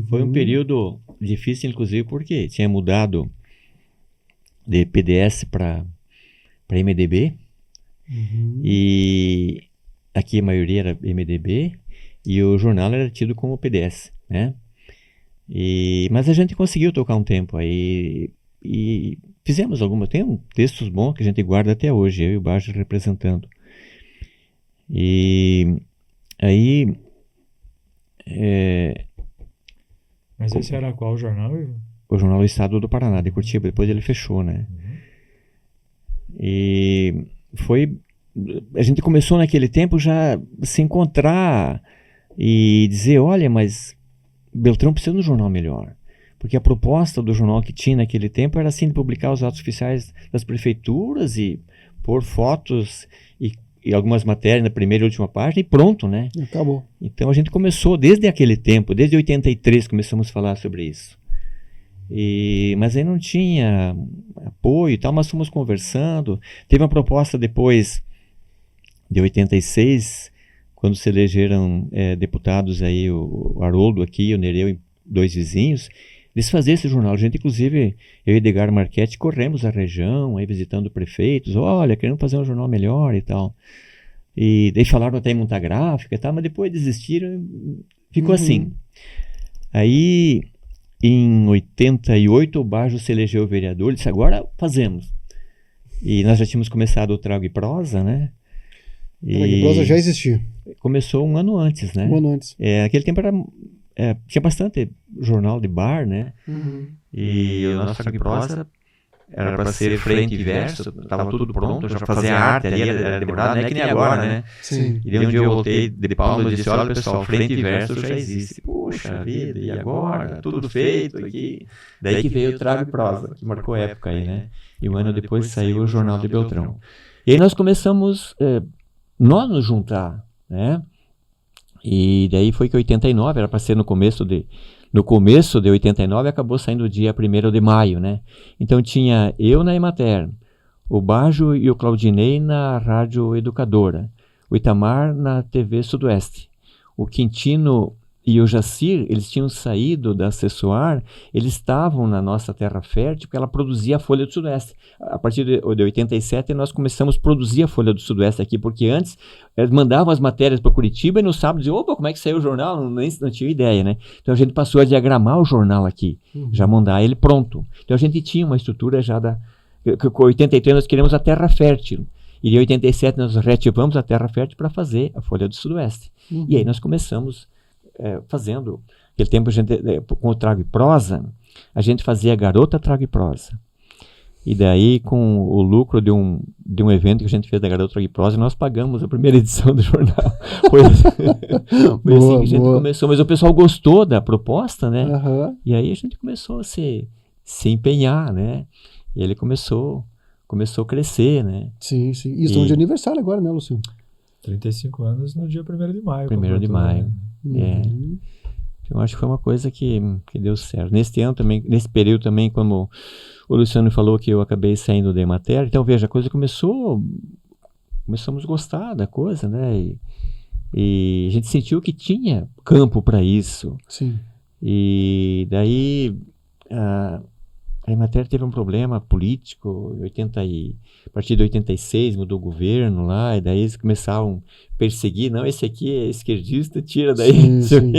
Foi um período difícil, inclusive, porque tinha mudado de PDS para MDB, e aqui a maioria era MDB e o jornal era tido como PDS, né? Mas a gente conseguiu tocar um tempo aí e fizemos tem textos bons que a gente guarda até hoje, eu e o Baggio representando. E aí... Mas esse era qual jornal, Ivo? O jornal do Estado do Paraná, de Curitiba. Depois ele fechou, né? E a gente começou naquele tempo já se encontrar e dizer, olha, mas Beltrão precisa de um jornal melhor. Porque a proposta do jornal que tinha naquele tempo era assim, de publicar os atos oficiais das prefeituras e pôr fotos e algumas matérias na primeira e última página e pronto, né? Acabou. Então a gente começou desde aquele tempo, desde 83 começamos a falar sobre isso. Mas aí não tinha apoio e tal, mas fomos conversando. Teve uma proposta depois de 86, quando se elegeram deputados aí, o Haroldo aqui, o Nereu e 2 vizinhos, eles faziam esse jornal. A gente, inclusive, eu e Edgar Marchetti corremos a região, aí visitando prefeitos, olha, querendo fazer um jornal melhor e tal. E daí falaram até em montar gráfica e tal, mas depois desistiram, ficou assim. Aí, em 88, o Baggio se elegeu vereador, ele disse, agora fazemos. E nós já tínhamos começado o Trago e Prosa, né? Trago e Prosa já existia. Começou um ano antes, né? Um ano antes. Naquele tempo tinha bastante jornal de bar, né? E o nosso Trago e Prosa era para ser frente e verso, estava tudo pronto, já fazia arte ali, era demorado, não é que nem agora, né? Sim. E daí um dia eu voltei de Palma e disse, olha pessoal, frente e verso já existe. Puxa vida, e agora? Tudo feito aqui. Daí que veio o Trago e Prosa, que marcou época aí, né? E um ano depois saiu o Jornal de Beltrão. E aí nós começamos, nós nos juntar, né? E daí foi que 89, era para ser no começo de 89, acabou saindo o dia 1º de maio, né? Então tinha eu na Emater, o Baggio e o Claudinei na Rádio Educadora, o Itamar na TV Sudoeste, o Quintino e o Jacir, eles tinham saído da Assessoar, eles estavam na nossa Terra Fértil, porque ela produzia a Folha do Sudoeste. A partir de 87, nós começamos a produzir a Folha do Sudoeste aqui, porque antes eles mandavam as matérias para Curitiba e no sábado diziam, opa, como é que saiu o jornal? Não tinha ideia, né? Então a gente passou a diagramar o jornal aqui, já mandar ele pronto. Então a gente tinha uma estrutura já com 83 nós queremos a Terra Fértil. E em 87 nós reativamos a Terra Fértil para fazer a Folha do Sudoeste. E aí nós começamos fazendo, aquele tempo a gente, com o Trago e Prosa, a gente fazia Garota Trago e Prosa. E daí, com o lucro de um evento que a gente fez da Garota Trago e Prosa, nós pagamos a primeira edição do jornal. Foi assim que a gente começou. Mas o pessoal gostou da proposta, né? E aí a gente começou a se empenhar, né? E ele começou a crescer, né? Sim, sim. E estão de aniversário agora, né, Luciano? 35 anos no dia 1º de maio. 1º de maio. Então, acho que foi uma coisa que deu certo. Nesse ano também, nesse período também, como o Luciano falou que eu acabei saindo da Emater. Então, veja, a coisa começamos a gostar da coisa, né? E a gente sentiu que tinha campo para isso. Sim. E daí a Emater teve um problema político, a partir de 86 mudou o governo lá, e daí eles começaram a perseguir, não, esse aqui é esquerdista, tira daí. Sim.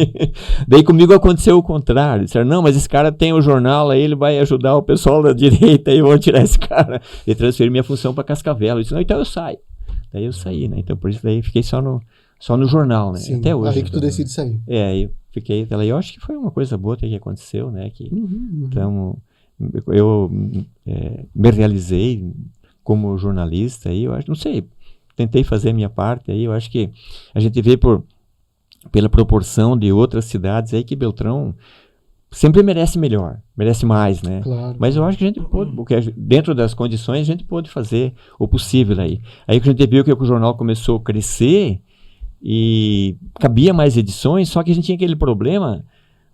Daí comigo aconteceu o contrário, disseram, não, mas esse cara tem o jornal, aí ele vai ajudar o pessoal da direita, aí vão tirar esse cara. E transferi minha função para Cascavel. Eu disse, não, então eu saio. Daí eu saí, né? Então por isso daí fiquei só no jornal, né? Sim. Até hoje. Aí que tu decide sair. Eu fiquei até lá. Eu acho que foi uma coisa boa que aconteceu, né? Então, eu me realizei como jornalista aí, eu acho, não sei, tentei fazer a minha parte aí, eu acho que a gente vê pela proporção de outras cidades aí que Beltrão sempre merece melhor, merece mais, né? Claro. Mas eu acho que a gente pôde, porque dentro das condições a gente pôde fazer o possível aí. Aí que a gente viu que o jornal começou a crescer e cabia mais edições, só que a gente tinha aquele problema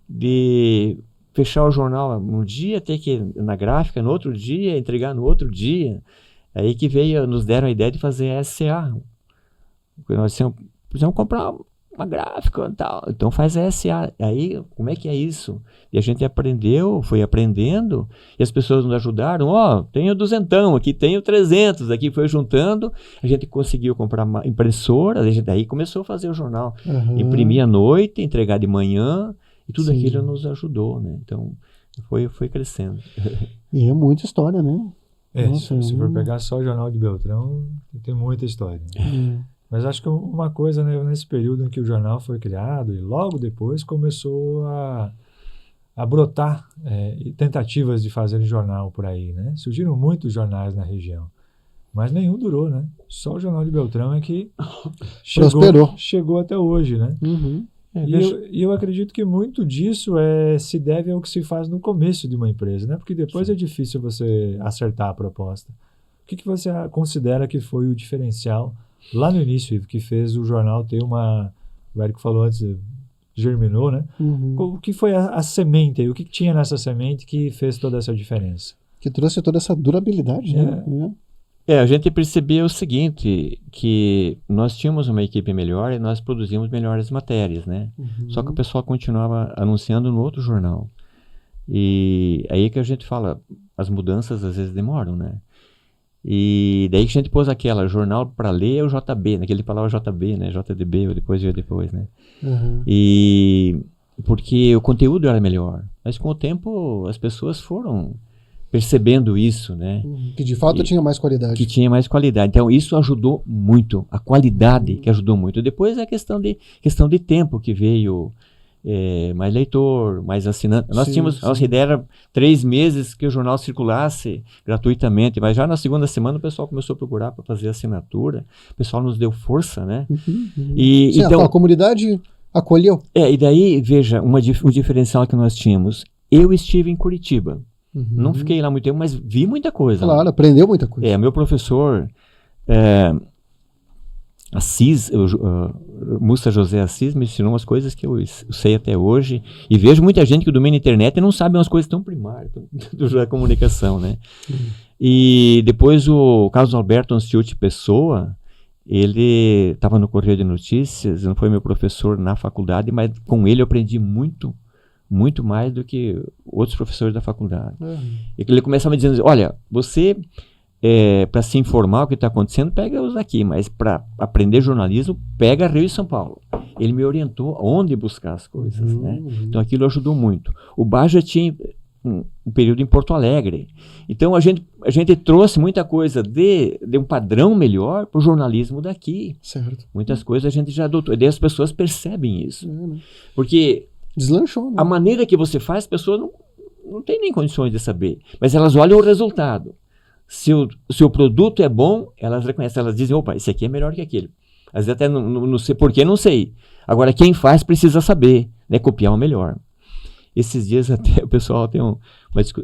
de fechar o jornal um dia, ter que ir na gráfica no outro dia, entregar no outro dia. Aí que nos deram a ideia de fazer SCA. Nós precisamos comprar uma gráfica e tal. Então faz SCA. Aí, como é que é isso? E a gente foi aprendendo, e as pessoas nos ajudaram. Tenho 200 aqui, tenho 300 aqui, foi juntando. A gente conseguiu comprar uma impressora, daí começou a fazer o jornal. Imprimir à noite, entregar de manhã, e tudo aquilo nos ajudou, né? Então, foi crescendo. E é muita história, né? Nossa, se for pegar só o Jornal de Beltrão, tem muita história. Mas acho que uma coisa, né, nesse período em que o jornal foi criado, e logo depois começou a brotar tentativas de fazer jornal por aí, né? Surgiram muitos jornais na região, mas nenhum durou, né? Só o Jornal de Beltrão é que chegou até hoje, né? E eu acredito que muito disso se deve ao que se faz no começo de uma empresa, né? Porque depois é difícil você acertar a proposta. O que você considera que foi o diferencial lá no início, que fez o jornal ter o Érico falou antes, germinou, né? O que foi a semente, o que tinha nessa semente que fez toda essa diferença? Que trouxe toda essa durabilidade, né? A gente percebeu o seguinte, que nós tínhamos uma equipe melhor e nós produzíamos melhores matérias, né? Só que o pessoal continuava anunciando no outro jornal. E aí que a gente fala, as mudanças às vezes demoram, né? E daí que a gente pôs jornal para ler é o JB, naquele falava JB, né? JDB, ou depois veio depois, né? E porque o conteúdo era melhor. Mas com o tempo as pessoas foram percebendo isso, né? Que de fato tinha mais qualidade. Que tinha mais qualidade. Então isso ajudou muito, a qualidade que ajudou muito. Depois é a questão de tempo que veio mais leitor, mais assinante. Nós tínhamos, a nossa ideia era 3 meses que o jornal circulasse gratuitamente, mas já na segunda semana o pessoal começou a procurar para fazer assinatura, o pessoal nos deu força, né? E então a comunidade acolheu. E daí, veja, um diferencial que nós tínhamos. Eu estive em Curitiba. Não fiquei lá muito tempo, mas vi muita coisa. Claro, aprendeu muita coisa. Meu professor Assis, Mussa José Assis, me ensinou umas coisas que eu sei até hoje, e vejo muita gente que domina a internet e não sabe umas coisas tão primárias da comunicação, né? E depois o Carlos Alberto Anciuti Pessoa, ele estava no Correio de Notícias, não foi meu professor na faculdade, mas com ele eu aprendi muito mais do que outros professores da faculdade. E ele começava me dizendo, olha, você, para se informar o que está acontecendo, pega os aqui, mas para aprender jornalismo, pega Rio e São Paulo. Ele me orientou onde buscar as coisas, né? Então aquilo ajudou muito. O Baja tinha um período em Porto Alegre. Então a gente trouxe muita coisa de um padrão melhor para o jornalismo daqui. Certo. Muitas coisas a gente já adotou. E daí as pessoas percebem isso. Porque deslanchou, né? A maneira que você faz, as pessoas não têm nem condições de saber. Mas elas olham o resultado. Se o produto é bom, elas reconhecem, elas dizem, opa, esse aqui é melhor que aquele. Às vezes até não sei porquê, não sei. Agora, quem faz precisa saber, né? Copiar o melhor. Esses dias até o pessoal tem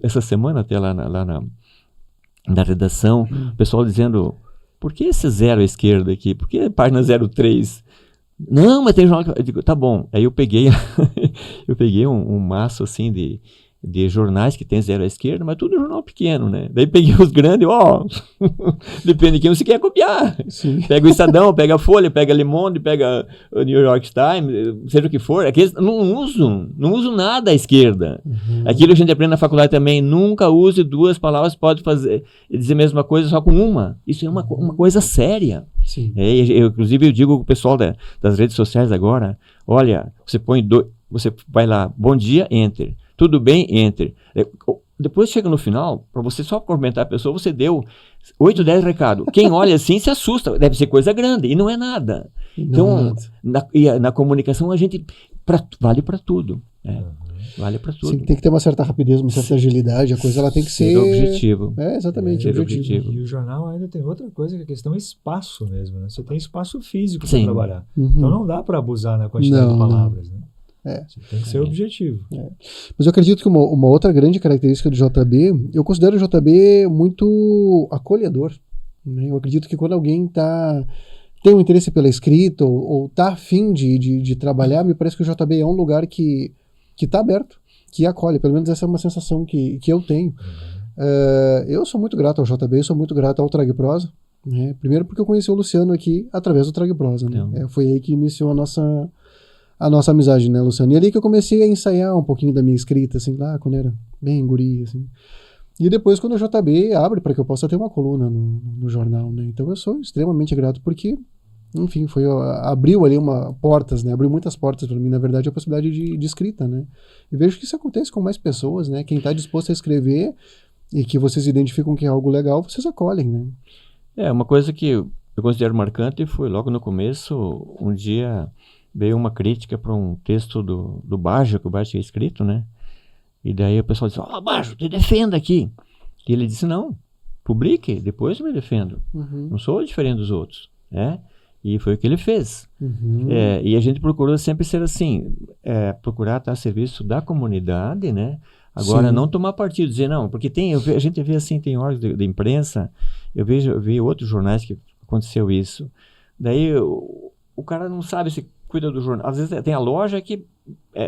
essa semana até lá na redação, o pessoal dizendo, por que esse 0 à esquerda aqui? Por que a página 03? Não, mas tem jornal que... Eu digo, tá bom. Aí eu peguei um maço assim de jornais que tem zero à esquerda, mas tudo jornal pequeno, né? Daí peguei os grandes, depende de quem você quer copiar. Sim. Pega o Estadão, pega a Folha, pega a Le Monde, pega o New York Times, seja o que for. Aqueles não usam nada à esquerda. Aquilo a gente aprende na faculdade também, nunca use duas palavras, pode dizer a mesma coisa só com uma. Isso é uma coisa séria. Sim. Inclusive eu digo pro pessoal das redes sociais agora, olha, você vai lá, bom dia, enter. Tudo bem, enter. Depois chega no final, para você só comentar a pessoa, você deu 8, 10 recados. Quem olha assim se assusta, deve ser coisa grande, e não é nada. Então, na comunicação, a gente vale para tudo. Vale para tudo. Sim, tem que ter uma certa rapidez, uma certa agilidade, a coisa ela tem que ser... objetivo. Exatamente, objetivo. E o jornal ainda tem outra coisa, que a questão é espaço mesmo, né? Você tem espaço físico para trabalhar. Então não dá para abusar na quantidade de palavras, né? Você tem que ser objetivo. Mas eu acredito que uma outra grande característica do JB, eu considero o JB muito acolhedor, né? Eu acredito que quando alguém tem um interesse pela escrita ou está afim de trabalhar, me parece que o JB é um lugar que está aberto, que acolhe. Pelo menos essa é uma sensação que eu tenho. Eu sou muito grato ao JB, sou muito grato ao Trag Prosa, né? Primeiro porque eu conheci o Luciano aqui através do Trag Prosa, né? Foi aí que iniciou a nossa amizade, né, Luciano? E ali que eu comecei a ensaiar um pouquinho da minha escrita, assim, lá quando era bem guri, assim. E depois quando o JB abre para que eu possa ter uma coluna no jornal, né? Então eu sou extremamente grato porque, enfim, abriu ali portas, né? Abriu muitas portas para mim, na verdade, a possibilidade de escrita, né? E vejo que isso acontece com mais pessoas, né? Quem está disposto a escrever e que vocês identificam que é algo legal, vocês acolhem, né? Uma coisa que eu considero marcante foi logo no começo, um dia veio uma crítica para um texto do Baggio, que o Baggio tinha escrito, né? E daí o pessoal disse, Baggio, te defenda aqui. E ele disse, não, publique, depois eu me defendo. Não sou diferente dos outros, né? E foi o que ele fez. E a gente procurou sempre ser assim, procurar estar a serviço da comunidade, né? Agora, não tomar partido, dizer não, porque a gente vê assim, tem órgãos de imprensa, eu vi outros jornais que aconteceu isso. Daí o cara não sabe se cuida do jornal. Às vezes tem a loja que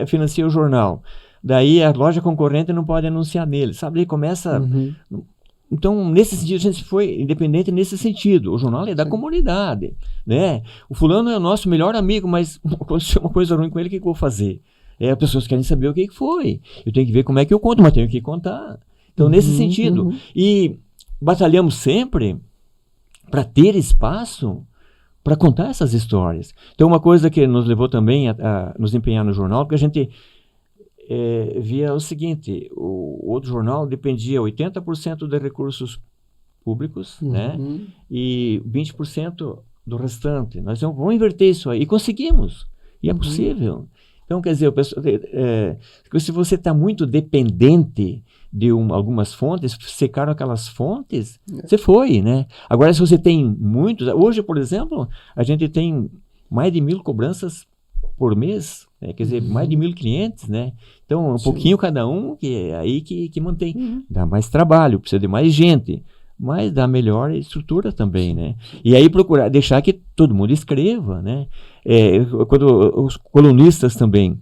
financia o jornal. Daí a loja concorrente não pode anunciar nele, sabe? Ele começa... Então, nesse sentido, a gente foi independente nesse sentido. O jornal é da comunidade, né? O fulano é o nosso melhor amigo, mas aconteceu uma coisa ruim com ele, o que eu vou fazer? As pessoas querem saber o que foi. Eu tenho que ver como é que eu conto, mas tenho que contar. Então, nesse sentido. E batalhamos sempre para ter espaço para contar essas histórias. Então, uma coisa que nos levou também a nos empenhar no jornal, porque a gente via o seguinte, o outro jornal dependia 80% de recursos públicos, né? E 20% do restante. Nós vamos inverter isso aí. E conseguimos. E é possível. Então, quer dizer, se você está muito dependente de algumas fontes, secaram aquelas fontes, você foi, né? Agora, se você tem muitos... Hoje, por exemplo, a gente tem mais de 1.000 cobranças por mês, né? Quer dizer, mais de 1.000 clientes, né? Então, um pouquinho cada um, que é aí que mantém. Dá mais trabalho, precisa de mais gente, mas dá melhor estrutura também, né? E aí procurar, deixar que todo mundo escreva, né? Quando os colunistas também,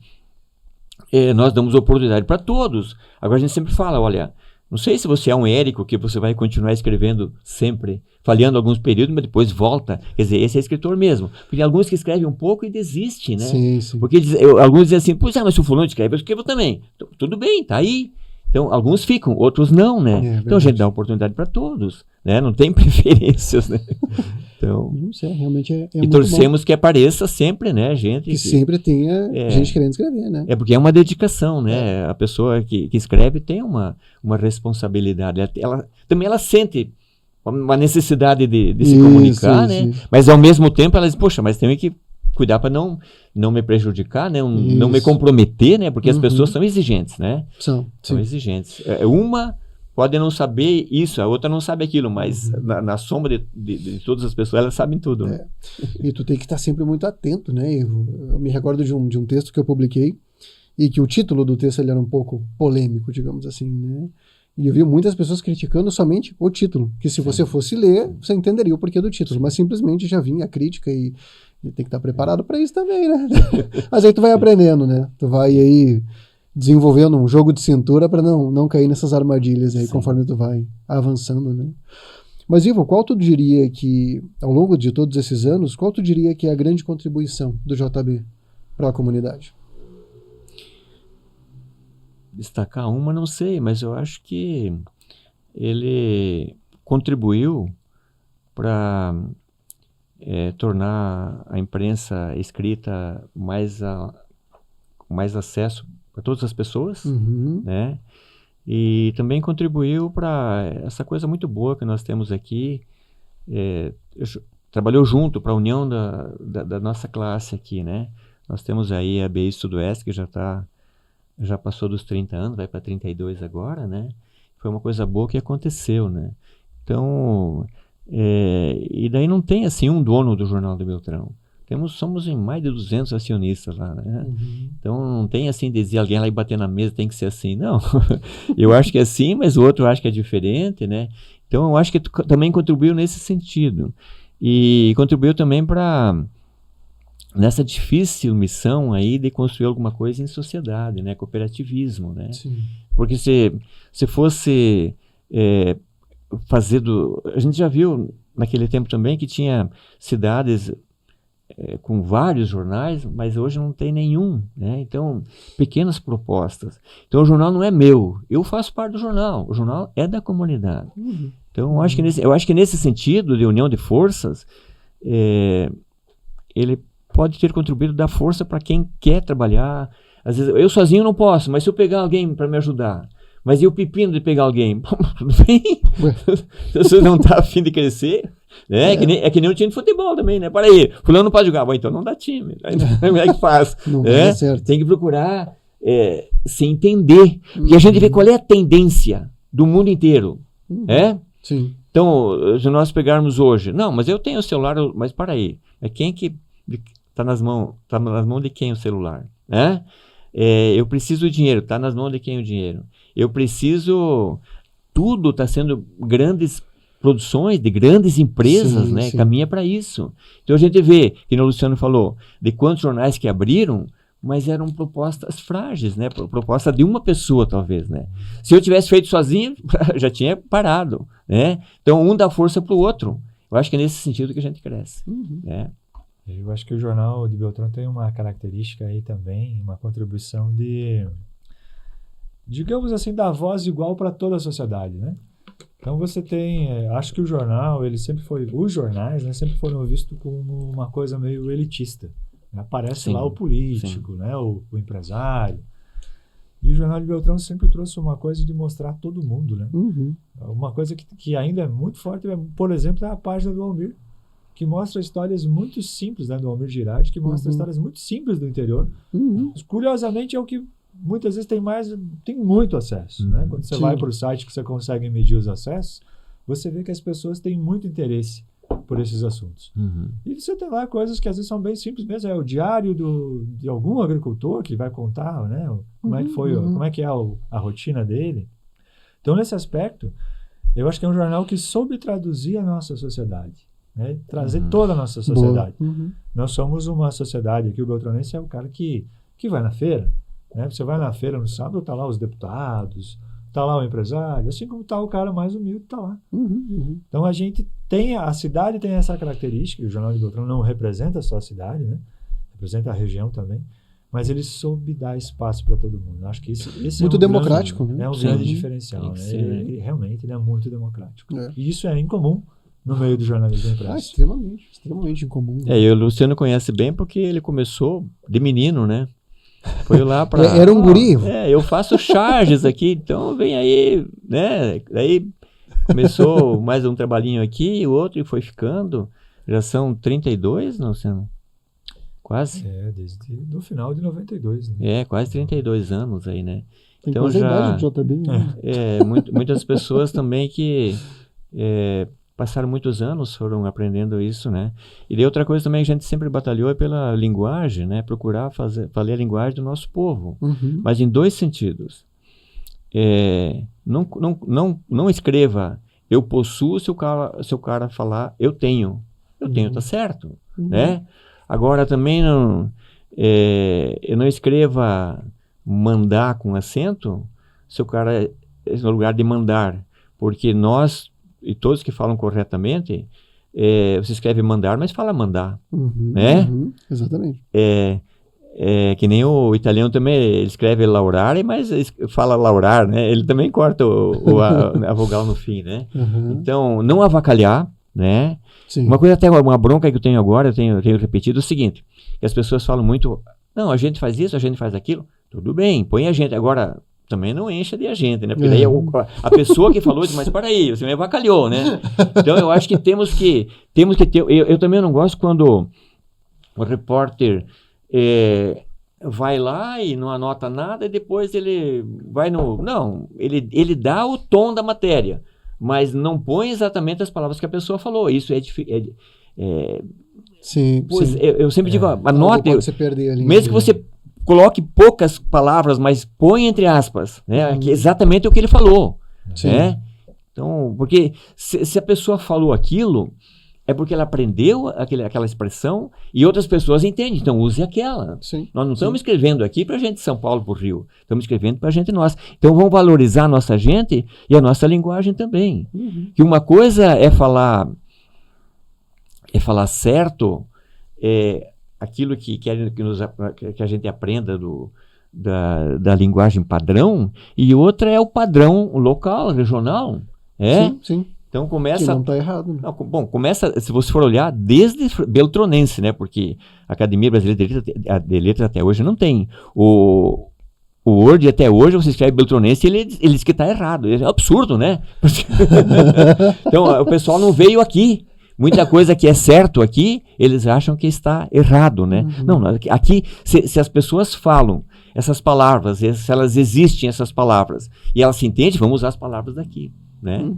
nós damos oportunidade para todos. Agora a gente sempre fala, olha, não sei se você é um Érico, que você vai continuar escrevendo sempre, falhando alguns períodos, mas depois volta. Quer dizer, esse é escritor mesmo. Porque tem alguns que escrevem um pouco e desistem, né? Sim. Porque alguns dizem assim, pois mas se o fulano escreve, eu escrevo também. Então, tudo bem, tá aí. Então, alguns ficam, outros não, né? Então, a gente dá oportunidade para todos, né? Não tem preferências, né? Então, realmente é e torcemos que apareça sempre, né, gente? Que sempre tenha gente querendo escrever, né? Porque é uma dedicação, né? A pessoa que escreve tem uma responsabilidade. Também ela sente uma necessidade de se comunicar, né? Isso. Mas, ao mesmo tempo, ela diz, poxa, mas tenho que cuidar para não me prejudicar, né? Não me comprometer, né? Porque as pessoas são exigentes, né? São exigentes. Uma pode não saber isso, a outra não sabe aquilo, mas na soma de todas as pessoas, elas sabem tudo. Né? E tu tem que estar sempre muito atento, né? Eu me recordo de um texto que eu publiquei e que o título do texto ele era um pouco polêmico, digamos assim, né? E eu vi muitas pessoas criticando somente o título, que se você fosse ler, você entenderia o porquê do título, mas simplesmente já vinha a crítica e tem que estar preparado para isso também, né? Mas aí tu vai aprendendo, né? Tu vai aí desenvolvendo um jogo de cintura para não cair nessas armadilhas aí, Sim. conforme tu vai avançando, né? Mas, Ivo, qual tu diria que, ao longo de todos esses anos, qual tu diria que é a grande contribuição do JB para a comunidade? Destacar uma, não sei, mas eu acho que ele contribuiu para tornar a imprensa escrita com mais acesso para todas as pessoas, né? E também contribuiu para essa coisa muito boa que nós temos aqui. Trabalhou junto para a união da nossa classe aqui, né? Nós temos aí a BI Sudoeste, que já passou dos 30 anos, vai para 32 agora, né? Foi uma coisa boa que aconteceu, né? Então, e daí não tem assim um dono do Jornal do Beltrão. Somos em mais de 200 acionistas lá, né? Então não tem assim dizer alguém lá e bater na mesa, tem que ser assim, não. Eu acho que é assim, mas o outro acha que é diferente, né? Então eu acho que também contribuiu nesse sentido. E contribuiu também nessa difícil missão aí de construir alguma coisa em sociedade, né? Cooperativismo, né? Sim. Porque se fosse fazer a gente já viu naquele tempo também que tinha cidades com vários jornais, mas hoje não tem nenhum, né? Então, pequenas propostas. Então, o jornal não é meu, eu faço parte do jornal, o jornal é da comunidade. Então, eu acho que nesse sentido de união de forças, ele pode ter contribuído dar força para quem quer trabalhar. Às vezes, eu sozinho não posso, mas se eu pegar alguém para me ajudar, mas e o pepino de pegar alguém? Tudo bem? Se você não está a fim de crescer, né? É que nem um time de futebol também, né? Para aí, fulano não pode jogar. Bom, então não dá time. Como é que faz? Não é certo. Tem que procurar se entender. Porque a gente vê qual é a tendência do mundo inteiro. Sim. Então, se nós pegarmos hoje, não, mas eu tenho o celular, mas para aí, quem que está nas mãos de quem o celular? Eu preciso de dinheiro, está nas mãos de quem o dinheiro? Eu preciso... Tudo está sendo grandes produções de grandes empresas, sim, né? Sim. Caminha para isso. Então a gente vê, que o Luciano falou, de quantos jornais que abriram, mas eram propostas frágeis, né? Proposta de uma pessoa, talvez, né? Se eu tivesse feito sozinho, já tinha parado, né? Então um dá força para o outro. Eu acho que é nesse sentido que a gente cresce, né? Eu acho que o Jornal de Beltrão tem uma característica aí também, uma contribuição digamos assim, dar voz igual para toda a sociedade, né? Então você tem, acho que o jornal, os jornais, né, sempre foram vistos como uma coisa meio elitista. Aparece lá o político, né, o empresário. E o Jornal de Beltrão sempre trouxe uma coisa de mostrar todo mundo, né? Uma coisa que ainda é muito forte, por exemplo, é a página do Almir, que mostra histórias muito simples, né, do Almir Girardi, que mostra histórias muito simples do interior. Curiosamente, é o que muitas vezes tem muito acesso, né? Quando você vai para o site que você consegue medir os acessos, você vê que as pessoas têm muito interesse por esses assuntos. E você tem lá coisas que às vezes são bem simples mesmo, é o diário de algum agricultor que vai contar, né, como é que foi, como é que é a rotina dele. Então, nesse aspecto, eu acho que é um jornal que soube traduzir a nossa sociedade, né? Trazer toda a nossa sociedade. Nós somos uma sociedade aqui, o beltronense é o cara que vai na feira, né? Você vai na feira no sábado, tá lá os deputados, tá lá o empresário, assim como tá o cara mais humilde, tá lá. Então a cidade tem essa característica, o Jornal de Beltrão não representa só a cidade, né? Representa a região também, mas ele soube dar espaço para todo mundo. Acho que esse muito democrático, grande, né? É um grande diferencial, né? Ele realmente é muito democrático. E isso é incomum no meio do jornalismo impresso. Extremamente incomum. E o Luciano conhece bem porque ele começou de menino, né? Foi lá para... Era um guri. Eu faço charges aqui, então vem aí, né? Daí começou mais um trabalhinho aqui e o outro e foi ficando. Já são 32, não, Luciano? Quase? Desde o final de 92, né? Quase 32 anos aí, né? Tem então já... idade do JB, né? Muitas pessoas também que... passaram muitos anos, foram aprendendo isso, né? E daí outra coisa também que a gente sempre batalhou é pela linguagem, né? Procurar falar a linguagem do nosso povo. Mas em dois sentidos. Não escreva eu possuo se o cara falar eu tenho. Tá certo, né? Agora também eu não escreva mandar com acento, se o cara é no lugar de mandar. Porque nós, e todos que falam corretamente, você escreve mandar, mas fala mandar. Né? Exatamente. Que nem o italiano também, ele escreve laurare, mas fala laurar, né? Ele também corta a vogal no fim, né? Então, não avacalhar, né? Sim. Uma coisa, até uma bronca que eu tenho agora, eu tenho repetido o seguinte, que as pessoas falam muito, não, a gente faz isso, a gente faz aquilo, tudo bem, põe a gente, agora também não encha de agente, né? Porque daí a pessoa que falou diz, mas para aí, você me avacalhou, né? Então eu acho que temos que ter, eu também não gosto quando o repórter vai lá e não anota nada e depois ele vai ele dá o tom da matéria, mas não põe exatamente as palavras que a pessoa falou. Isso sim, pois, sim. Eu sempre digo, anote, mesmo que você coloque poucas palavras, mas põe entre aspas, né? Que é exatamente o que ele falou. Né? Então, porque se a pessoa falou aquilo, é porque ela aprendeu aquela expressão e outras pessoas entendem, então use aquela. Sim, nós não estamos escrevendo aqui para a gente de São Paulo, para o Rio, estamos escrevendo para a gente nossa. Então vamos valorizar a nossa gente e a nossa linguagem também. Que uma coisa é falar certo, aquilo que a gente aprenda da linguagem padrão, e outra é o padrão local, regional. Sim. Então começa... Que não está errado. Né? Não, bom, começa, se você for olhar, desde beltronense, né? Porque a Academia Brasileira de Letras até hoje não tem. O Word até hoje, você escreve beltronense e ele diz que está errado. É absurdo, né? Então o pessoal não veio aqui. Muita coisa que é certo aqui, eles acham que está errado, né? Não, aqui, se as pessoas falam essas palavras, se elas existem, essas palavras, e elas se entendem, vamos usar as palavras daqui, né?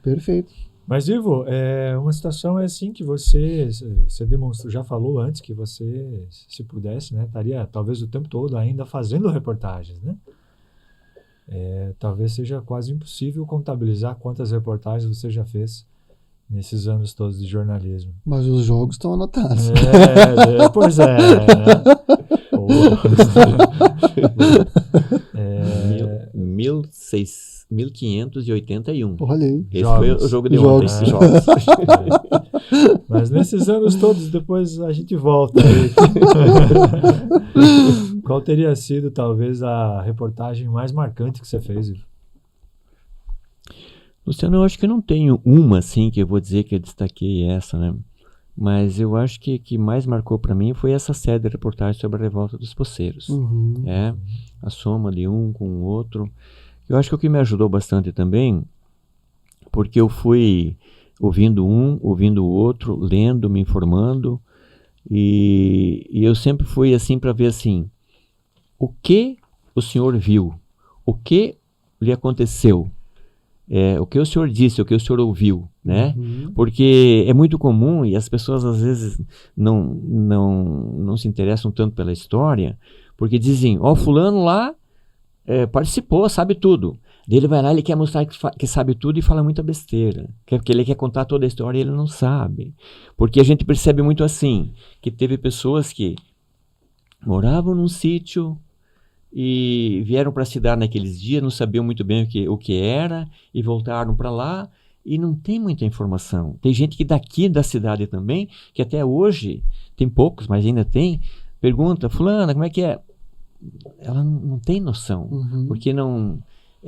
Perfeito. Mas, Ivo, uma situação é assim que você demonstrou, já falou antes que você, se pudesse, né, estaria talvez o tempo todo ainda fazendo reportagens, né? Talvez seja quase impossível contabilizar quantas reportagens você já fez nesses anos todos de jornalismo. Mas os jogos estão anotados. Pois é. 1581. Olha aí. Esse foi o jogo de ontem. Jogos. Mas nesses anos todos, depois a gente volta aí. Qual teria sido, talvez, a reportagem mais marcante que você fez, Ivo? Luciano, eu acho que eu não tenho uma, assim, que eu vou dizer que eu destaquei essa, né? Mas eu acho que mais marcou para mim foi essa série de reportagens sobre a revolta dos poceiros. A soma de um com o outro. Eu acho que o que me ajudou bastante também, porque eu fui ouvindo um, ouvindo o outro, lendo, me informando, e eu sempre fui assim para ver assim, o que o senhor viu, o que lhe aconteceu, o que o senhor disse, o que o senhor ouviu, né? Porque é muito comum e as pessoas às vezes não se interessam tanto pela história, porque dizem, fulano lá participou, sabe tudo. Daí ele vai lá, ele quer mostrar que sabe tudo e fala muita besteira. Porque ele quer contar toda a história e ele não sabe. Porque a gente percebe muito assim, que teve pessoas que moravam num sítio e vieram para a cidade naqueles dias, não sabiam muito bem o que era, e voltaram para lá, e não tem muita informação. Tem gente que daqui da cidade também, que até hoje, tem poucos, mas ainda tem, pergunta, fulana, como é que é? Ela não tem noção, porque não...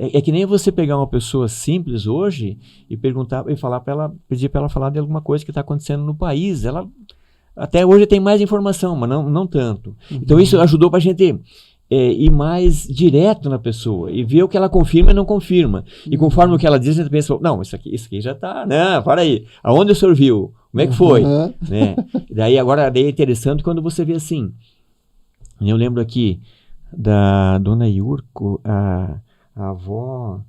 É que nem você pegar uma pessoa simples hoje e perguntar e falar para ela, pedir para ela falar de alguma coisa que está acontecendo no país. Ela até hoje tem mais informação, mas não tanto. Então isso ajudou para a gente ir mais direto na pessoa e ver o que ela confirma e não confirma. E conforme o que ela diz, a gente pensa, não, isso aqui já está, né? Para aí, aonde o senhor viu? Como é que foi? Né? Daí é interessante quando você vê assim. Eu lembro aqui da dona Yurko, a avó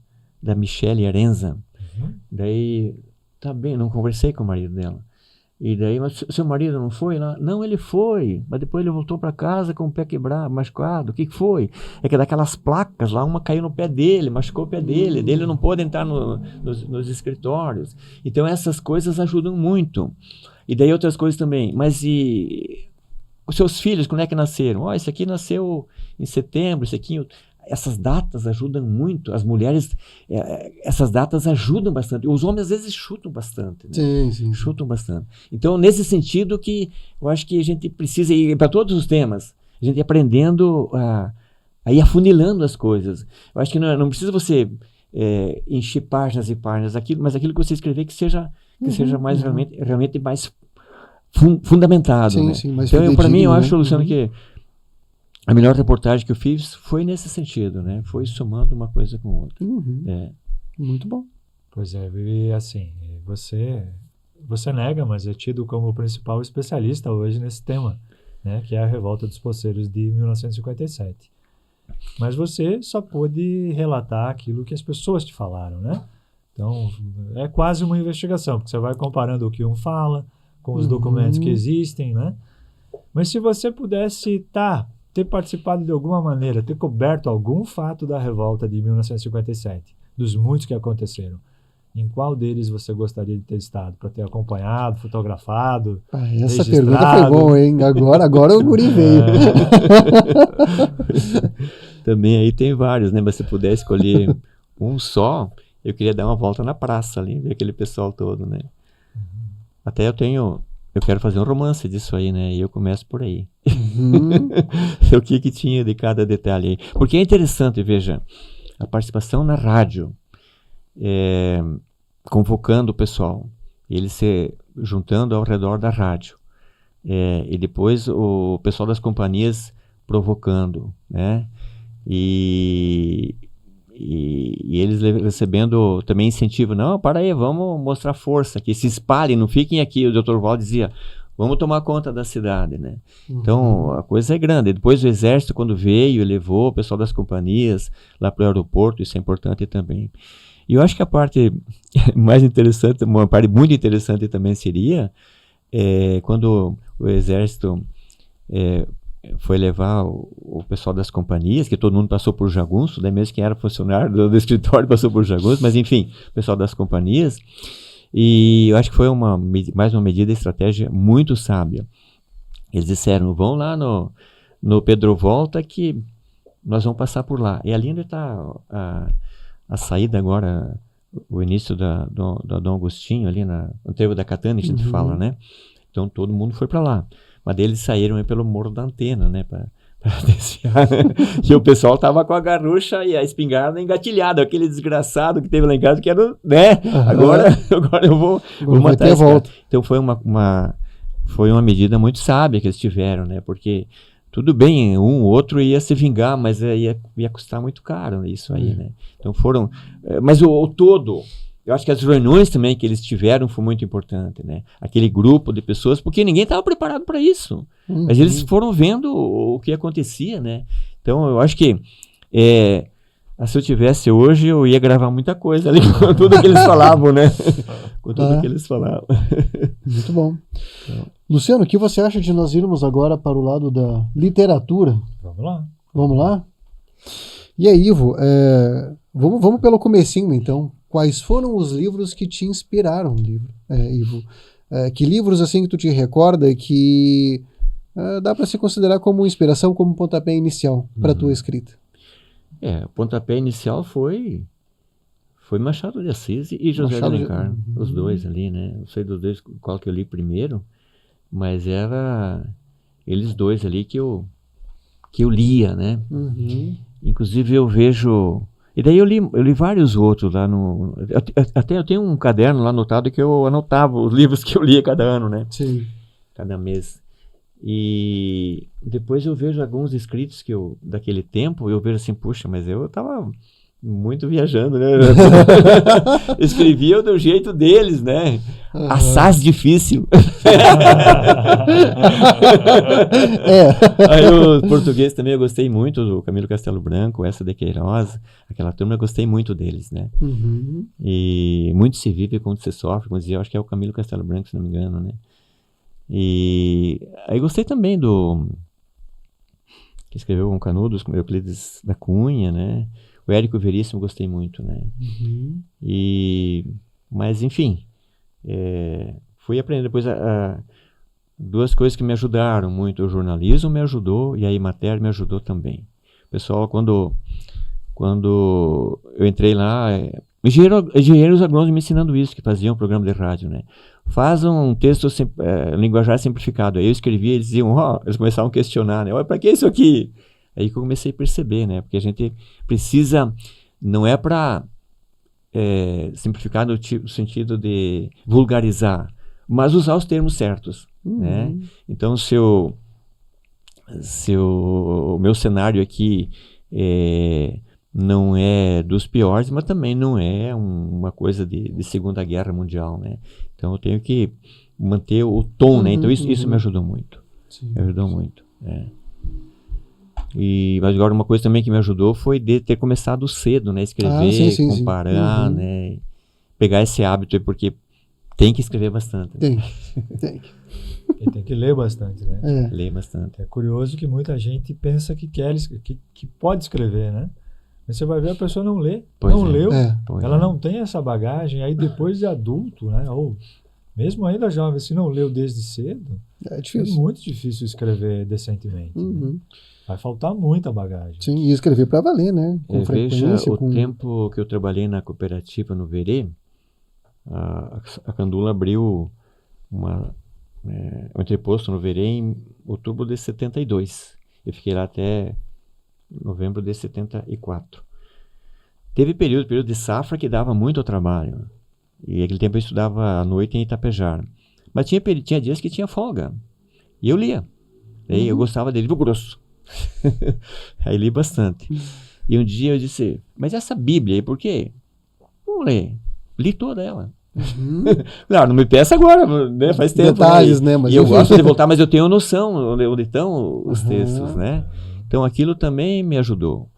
da Michele Arenza. Daí, tá bem, não conversei com o marido dela. E daí, mas seu marido não foi lá? Não, ele foi, mas depois ele voltou para casa com o pé quebrado, machucado. O que foi? É que daquelas placas lá, uma caiu no pé dele, machucou o pé dele, dele não pôde entrar nos escritórios. Então essas coisas ajudam muito. E daí outras coisas também. Mas os seus filhos, quando é que nasceram? Esse aqui nasceu em setembro, esse aqui... Essas datas ajudam muito. As mulheres, essas datas ajudam bastante. Os homens, às vezes, chutam bastante. Né? Sim. Chutam bastante. Então, nesse sentido que eu acho que a gente precisa ir para todos os temas, a gente ir aprendendo a ir afunilando as coisas. Eu acho que não precisa você encher páginas e páginas, mas aquilo que você escrever que seja mais realmente mais fundamentado. Sim, né? sim, mais então, para mim, eu acho, né? Luciano, que a melhor reportagem que eu fiz foi nesse sentido, né? Foi somando uma coisa com outra. Muito bom. Pois é, e assim, você nega, mas é tido como o principal especialista hoje nesse tema, né? Que é a Revolta dos Poceiros de 1957. Mas você só pôde relatar aquilo que as pessoas te falaram, né? Então, é quase uma investigação, porque você vai comparando o que um fala com os documentos que existem, né? Mas se você pudesse ter participado de alguma maneira, ter coberto algum fato da revolta de 1957, dos muitos que aconteceram, em qual deles você gostaria de ter estado, para ter acompanhado, fotografado, essa registrado? Pergunta foi boa, hein? Agora o guri veio. Também aí tem vários, né? Mas se puder escolher um só, eu queria dar uma volta na praça ali, ver aquele pessoal todo, né? Até eu quero fazer um romance disso aí, né? E eu começo por aí. O que tinha de cada detalhe aí. Porque é interessante, veja, a participação na rádio, convocando o pessoal, eles se juntando ao redor da rádio. E depois o pessoal das companhias provocando, né? E eles recebendo também incentivo. Não, para aí, vamos mostrar força, que se espalhem, não fiquem aqui. O Dr. Val dizia, vamos tomar conta da cidade, né? Então, a coisa é grande. Depois o Exército, quando veio, levou o pessoal das companhias lá para o aeroporto, isso é importante também. E eu acho que a parte mais interessante, uma parte muito interessante também seria quando o Exército foi levar o pessoal das companhias, que todo mundo passou por jagunço, né? Mesmo quem era funcionário do escritório passou por jagunço, mas enfim, o pessoal das companhias. E eu acho que foi mais uma medida de estratégia muito sábia. Eles disseram, vão lá no Pedro Volta que nós vamos passar por lá. E ali onde está a saída agora, o início da Dom Agostinho, ali no Trevo da Catane, a gente fala, né? Então todo mundo foi para lá. Mas eles saíram pelo Morro da Antena, né? Para desviar. E o pessoal tava com a garrucha e a espingarda engatilhada, aquele desgraçado que teve lá em casa, que era, né? Agora eu vou matar esse cara. Então foi uma medida muito sábia que eles tiveram, né? Porque tudo bem, um ou outro ia se vingar, mas ia custar muito caro isso aí, né? Então foram... Mas o todo... Eu acho que as reuniões também que eles tiveram foi muito importante, né? Aquele grupo de pessoas, porque ninguém estava preparado para isso. Mas eles foram vendo o que acontecia, né? Então, eu acho que se eu tivesse hoje, eu ia gravar muita coisa ali com tudo que eles falavam, né? Com tudo que eles falavam. Muito bom. Luciano, o que você acha de nós irmos agora para o lado da literatura? Vamos lá? E aí, Ivo, vamos pelo comecinho, então. Quais foram os livros que te inspiraram, Ivo? Que livros assim que tu te recorda que dá para se considerar como inspiração, como pontapé inicial para a tua escrita? O pontapé inicial foi Machado de Assis e José de Alencar, os dois ali, né? Não sei dos dois qual que eu li primeiro, mas era eles dois ali que eu lia, né? Inclusive eu vejo... E daí eu li vários outros lá até eu tenho um caderno lá anotado que eu anotava os livros que eu lia cada ano, né? Sim. Cada mês. E depois eu vejo alguns escritos daquele tempo, eu vejo assim, puxa, mas eu tava muito viajando, né? Escrevia do jeito deles, né? Assaz difícil. Aí o português também eu gostei muito do Camilo Castelo Branco, Essa de Queiroz, aquela turma, eu gostei muito deles, né? E muito se vive quando se sofre, como dizia, eu acho que é o Camilo Castelo Branco, se não me engano, né? E aí gostei também que escreveu com Canudos, com Euclides da Cunha, né? O Érico Veríssimo gostei muito, né? Mas, enfim, fui aprender depois duas coisas que me ajudaram muito. O jornalismo me ajudou e a Emater me ajudou também. O pessoal, quando eu entrei lá, engenheiros agrônomos me ensinando isso, que faziam um programa de rádio, né? Faz um texto, linguajar simplificado. Aí eu escrevia, eles diziam, eles começavam a questionar, né? Olha, para que isso aqui? Aí que eu comecei a perceber, né? Porque a gente precisa, não é para simplificar no sentido de vulgarizar, mas usar os termos certos, né? Então, se o meu cenário aqui não é dos piores, mas também não é uma coisa de Segunda Guerra Mundial, né? Então eu tenho que manter o tom, né? Então isso me ajudou muito. Sim. Me ajudou muito. Mas agora uma coisa também que me ajudou foi de ter começado cedo, né? Escrever, comparar, né? Pegar esse hábito, porque tem que escrever bastante. Tem. E tem que ler bastante, né? Ler bastante. É curioso que muita gente pensa que pode escrever, né? Mas você vai ver, a pessoa não lê, leu, ela não tem essa bagagem, aí depois de adulto, né? Ou mesmo ainda jovem, se não leu desde cedo, é difícil. É muito difícil escrever decentemente. Né? Vai faltar muita bagagem. Sim, e escrever para valer, né? Com frequência. Veja, o tempo que eu trabalhei na cooperativa no Verê, a Candula abriu um entreposto no Verê em outubro de 72. Eu fiquei lá até novembro de 74. Teve período de safra que dava muito trabalho. E naquele tempo eu estudava à noite em Itapejara. Mas tinha dias que tinha folga. E eu lia. Aí eu gostava de livro grosso. Aí li bastante. E um dia eu disse, mas essa Bíblia aí, por quê? Vamos ler. Li toda ela. Claro, não me peça agora, né? Faz tempo. Detalhes, né? Mas e eu gosto de voltar, mas eu tenho noção onde estão os textos, né? Então aquilo também me ajudou.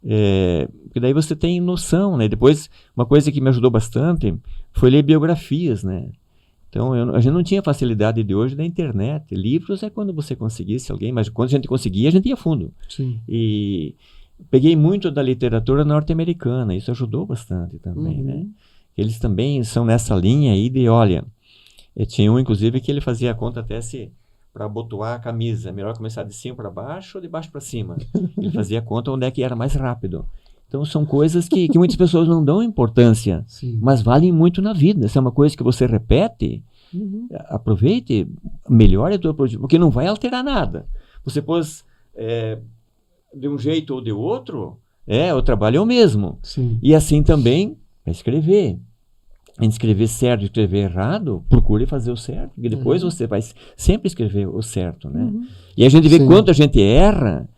Porque daí você tem noção, né? Depois, uma coisa que me ajudou bastante foi ler biografias, né? Então, a gente não tinha facilidade de hoje da internet. Livros é quando você conseguisse alguém, mas quando a gente conseguia, a gente ia fundo. Sim. E peguei muito da literatura norte-americana, isso ajudou bastante também, né? Eles também são nessa linha aí de, olha, tinha um, inclusive, que ele fazia a conta até para abotoar a camisa, melhor começar de cima para baixo ou de baixo para cima. Ele fazia a conta onde é que era mais rápido. Então, são coisas que muitas pessoas não dão importância, mas valem muito na vida. Se é uma coisa que você repete, aproveite, melhore a tua produtividade, porque não vai alterar nada. Você pôs de um jeito ou de outro, o trabalho é o mesmo. Sim. E assim também para escrever. Em escrever certo e escrever errado, procure fazer o certo, porque depois você vai sempre escrever o certo, né? E a gente vê quanto a gente erra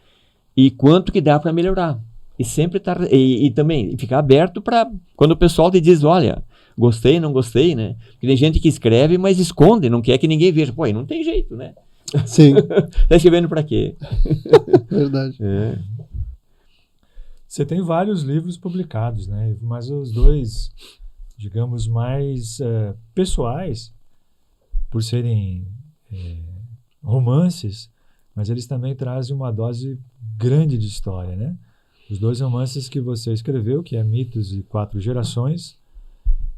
e quanto que dá para melhorar. E sempre e também ficar aberto para quando o pessoal te diz, olha, gostei, não gostei, né? Porque tem gente que escreve, mas esconde, não quer que ninguém veja. Pô, aí não tem jeito, né? Sim. Tá escrevendo para quê? Verdade. Você tem vários livros publicados, né? Mas os dois, digamos, mais pessoais, por serem romances, mas eles também trazem uma dose grande de história, né? Os dois romances que você escreveu, que é Mitos e 4 Gerações,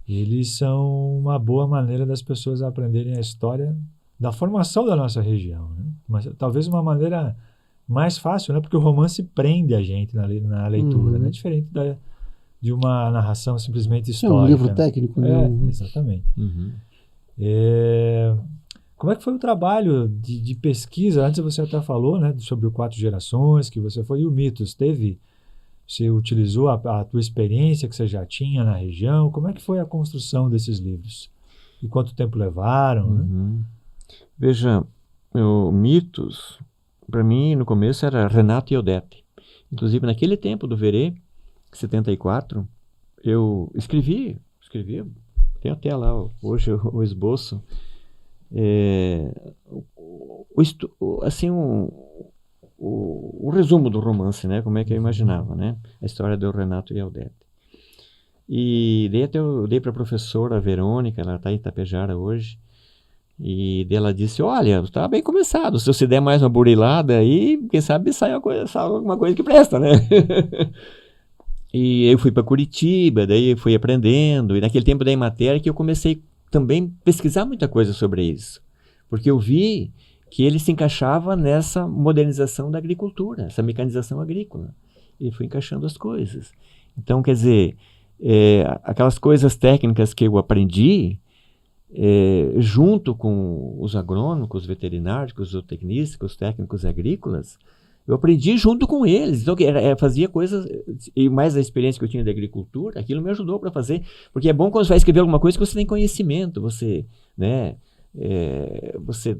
eles são uma boa maneira das pessoas aprenderem a história da formação da nossa região, né? Mas talvez uma maneira mais fácil, né? Porque o romance prende a gente na leitura, né? Diferente de uma narração simplesmente histórica. É um livro técnico, né? Exatamente. Como é que foi o trabalho de pesquisa? Antes você até falou, né, sobre o 4 Gerações, que você foi, e o Mitos, você utilizou a tua experiência que você já tinha na região? Como é que foi a construção desses livros? E quanto tempo levaram? Né? Veja, o Mitos, para mim, no começo era Renato e Odete. Inclusive, naquele tempo do Verê, 74, eu escrevi, tem até lá hoje o esboço, o resumo do romance, né? Como é que eu imaginava, né? A história do Renato e Odete. E daí até eu dei para a professora Verônica, ela está em Itapejara hoje, e daí ela disse, olha, está bem começado, se você der mais uma burilada aí, quem sabe sai alguma coisa que presta, né? E eu fui para Curitiba, daí fui aprendendo, e naquele tempo da Emater que eu comecei também a pesquisar muita coisa sobre isso. porque eu vi que ele se encaixava nessa modernização da agricultura, essa mecanização agrícola. Ele foi encaixando as coisas. Então, quer dizer, aquelas coisas técnicas que eu aprendi, junto com os agrônomos, os veterinários, os zootecnistas, os técnicos agrícolas, eu aprendi junto com eles. Então, fazia coisas, e mais a experiência que eu tinha de agricultura, aquilo me ajudou para fazer, porque é bom quando você vai escrever alguma coisa que você tem conhecimento, você, né, você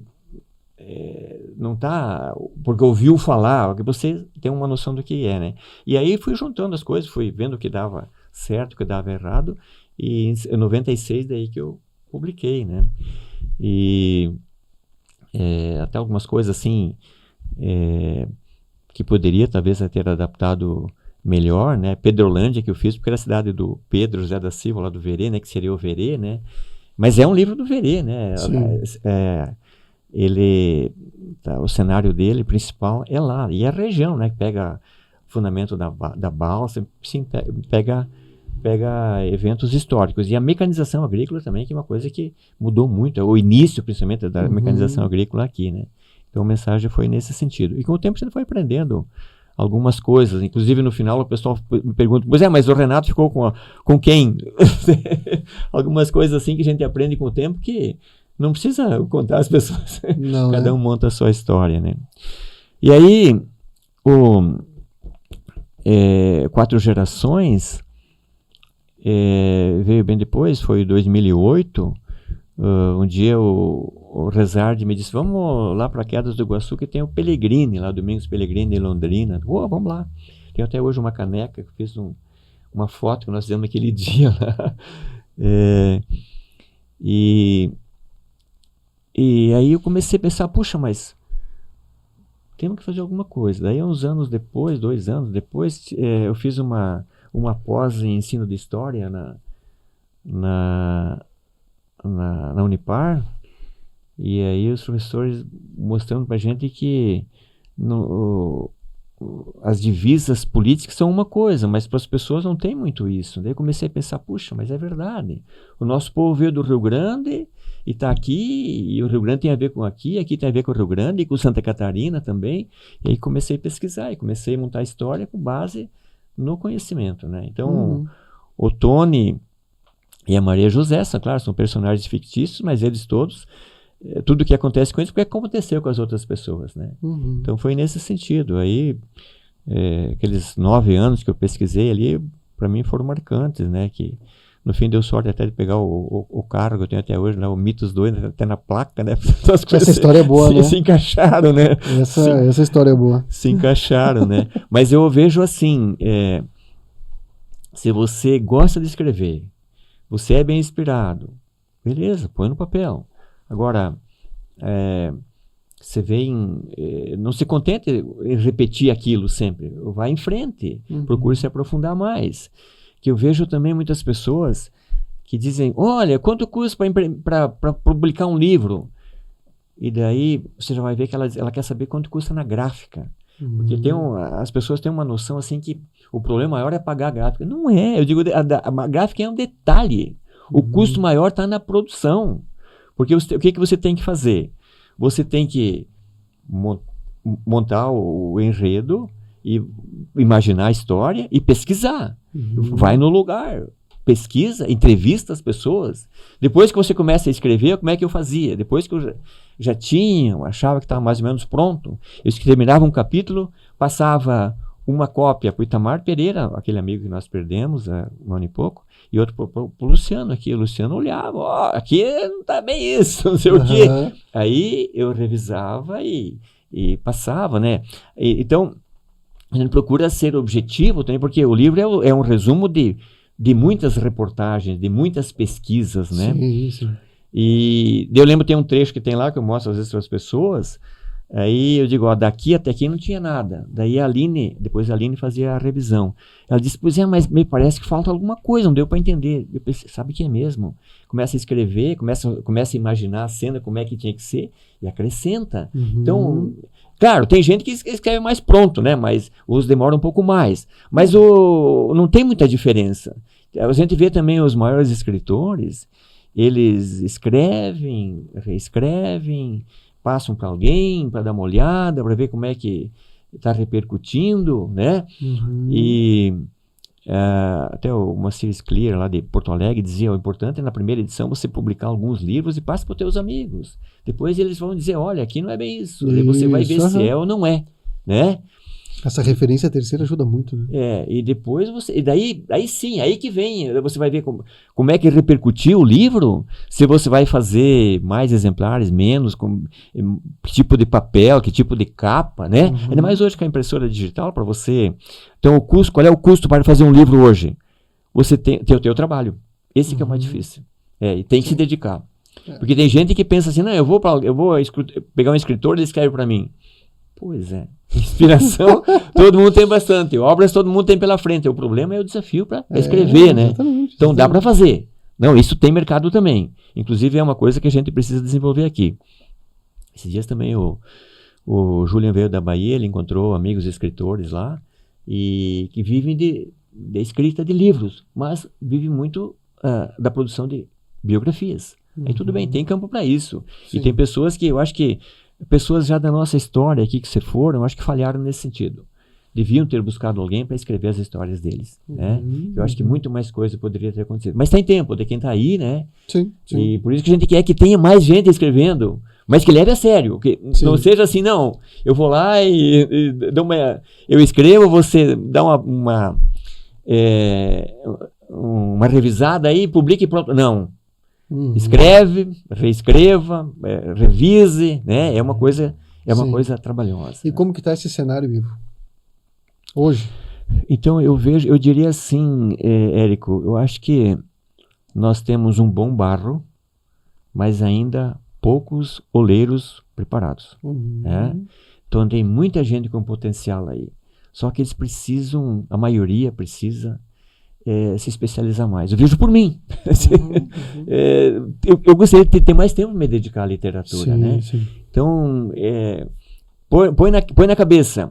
não está porque ouviu falar, que você tem uma noção do que é, né? E aí fui juntando as coisas, fui vendo o que dava certo, o que dava errado, e em 96 daí que eu publiquei, né? E até algumas coisas assim que poderia talvez ter adaptado melhor, né? Pedrolândia, que eu fiz porque era a cidade do Pedro José da Silva, lá do Verê, né? Que seria o Verê, né? Mas é um livro do Verê, né? Ele, o cenário dele principal é lá, e a região, né? Que pega o fundamento da balsa, sim, pega eventos históricos. E a mecanização agrícola também, que é uma coisa que mudou muito, o início principalmente da mecanização agrícola aqui, né? Então a mensagem foi nesse sentido. E com o tempo você foi aprendendo algumas coisas, inclusive no final o pessoal me pergunta, mas o Renato ficou com quem? Algumas coisas assim que a gente aprende com o tempo que não precisa contar às pessoas. Não, cada um monta a sua história, né? E aí, Quatro Gerações veio bem depois, foi em 2008. Um dia o Rezard me disse, vamos lá para Quedas do Iguaçu, que tem o Pellegrini, lá, Domingos Pellegrini, em Londrina. Vamos lá. Tem até hoje uma caneca, que eu fiz uma foto que nós fizemos naquele dia lá. E aí eu comecei a pensar, puxa, mas temos que fazer alguma coisa. Daí uns anos depois, 2 anos depois, eu fiz uma pós em ensino de história na Unipar, e aí os professores mostrando pra gente que as divisas políticas são uma coisa, mas para as pessoas não tem muito isso. Daí eu comecei a pensar, puxa, mas é verdade. O nosso povo veio do Rio Grande e está aqui, e o Rio Grande tem a ver com aqui tem a ver com o Rio Grande e com Santa Catarina também. E aí comecei a pesquisar e comecei a montar a história com base no conhecimento, né? Então, o Tony e a Maria José, claro, são personagens fictícios, mas eles todos, tudo que acontece com eles, porque aconteceu com as outras pessoas, né? Então foi nesse sentido. Aí, aqueles 9 anos que eu pesquisei ali, para mim foram marcantes, né? Que no fim deu sorte até de pegar o carro que eu tenho até hoje, né? O Mitos 2, até na placa, né? Essa história é boa, né? Se encaixaram, né? Essa história é boa. Se encaixaram, né? Mas eu vejo assim, se você gosta de escrever, você é bem inspirado, beleza, põe no papel. Agora, você não se contente em repetir aquilo sempre, vai em frente, procure se aprofundar mais. Que eu vejo também muitas pessoas que dizem, olha, quanto custa para publicar um livro? E daí você já vai ver que ela quer saber quanto custa na gráfica. Porque as pessoas têm uma noção assim que o problema maior é pagar a gráfica. Não é, eu digo, a gráfica é um detalhe. O custo maior está na produção. Porque o que você tem que fazer? Você tem que montar o enredo, e imaginar a história e pesquisar. Vai no lugar, pesquisa, entrevista as pessoas. Depois que você começa a escrever, como é que eu fazia? Depois que eu já tinha, eu achava que estava mais ou menos pronto, eu terminava um capítulo, passava uma cópia para o Itamar Pereira, aquele amigo que nós perdemos há um ano e pouco, e outro para o Luciano aqui. O Luciano olhava, aqui não está bem isso, não sei o quê. Aí eu revisava e passava, né? Então, a gente procura ser objetivo também, porque o livro é um resumo de muitas reportagens, de muitas pesquisas, né? Sim. E eu lembro, tem um trecho que tem lá, que eu mostro às vezes para as pessoas, aí eu digo, daqui até aqui não tinha nada. Daí depois a Aline fazia a revisão. Ela disse, mas me parece que falta alguma coisa, não deu para entender. Eu pensei, sabe que é mesmo? Começa a escrever, começa a imaginar a cena, como é que tinha que ser, e acrescenta. Então, claro, tem gente que escreve mais pronto, né? Mas os demoram um pouco mais. Mas não tem muita diferença. A gente vê também os maiores escritores, eles escrevem, reescrevem, passam para alguém para dar uma olhada, para ver como é que está repercutindo, né? E até o Moacir Scliar, lá de Porto Alegre, dizia: o importante é na primeira edição você publicar alguns livros e passe para os teus amigos. Depois eles vão dizer: olha, aqui não é bem isso. E você vai ver se é ou não é, né? Essa referência terceira ajuda muito, né? E depois você... E daí sim, aí que vem, você vai ver como é que repercutiu o livro, se você vai fazer mais exemplares, menos, que tipo de papel, que tipo de capa, né? Ainda mais hoje com a impressora digital, para você... Então, o custo, qual é o custo para fazer um livro hoje? Você tem o teu trabalho. Esse que é o mais difícil. E tem que se dedicar. Porque tem gente que pensa assim: não, eu vou pegar um escritor, ele escreve para mim. Pois é. Inspiração, todo mundo tem bastante. Obras todo mundo tem pela frente. O problema é o desafio para escrever, né? Então dá para fazer. Não, isso tem mercado também. Inclusive é uma coisa que a gente precisa desenvolver aqui. Esses dias também o Julian veio da Bahia, ele encontrou amigos escritores lá e que vivem de escrita de livros, mas vivem muito da produção de biografias. Aí tudo bem, tem campo para isso. Sim. E tem pessoas que eu acho que pessoas já da nossa história aqui que se foram, acho que falharam nesse sentido. Deviam ter buscado alguém para escrever as histórias deles, né? Eu acho que muito mais coisa poderia ter acontecido. Mas tem tempo, de quem está aí, né? Sim. E por isso que a gente quer que tenha mais gente escrevendo, mas que leve a sério. Que não seja assim, não. Eu vou lá e dou eu escrevo, você dá uma revisada aí, publica e pronto. Não. Escreve, reescreva, revise, né? É uma coisa trabalhosa. E como que está esse cenário, Ivo? Hoje? Então eu diria assim, Érico, eu acho que nós temos um bom barro, mas ainda poucos oleiros preparados. Né? Então tem muita gente com potencial aí. Só que eles precisam, a maioria precisa se especializar mais. Eu vejo por mim. Eu gostaria de ter mais tempo para me dedicar à literatura, né? Sim. Então, põe na cabeça.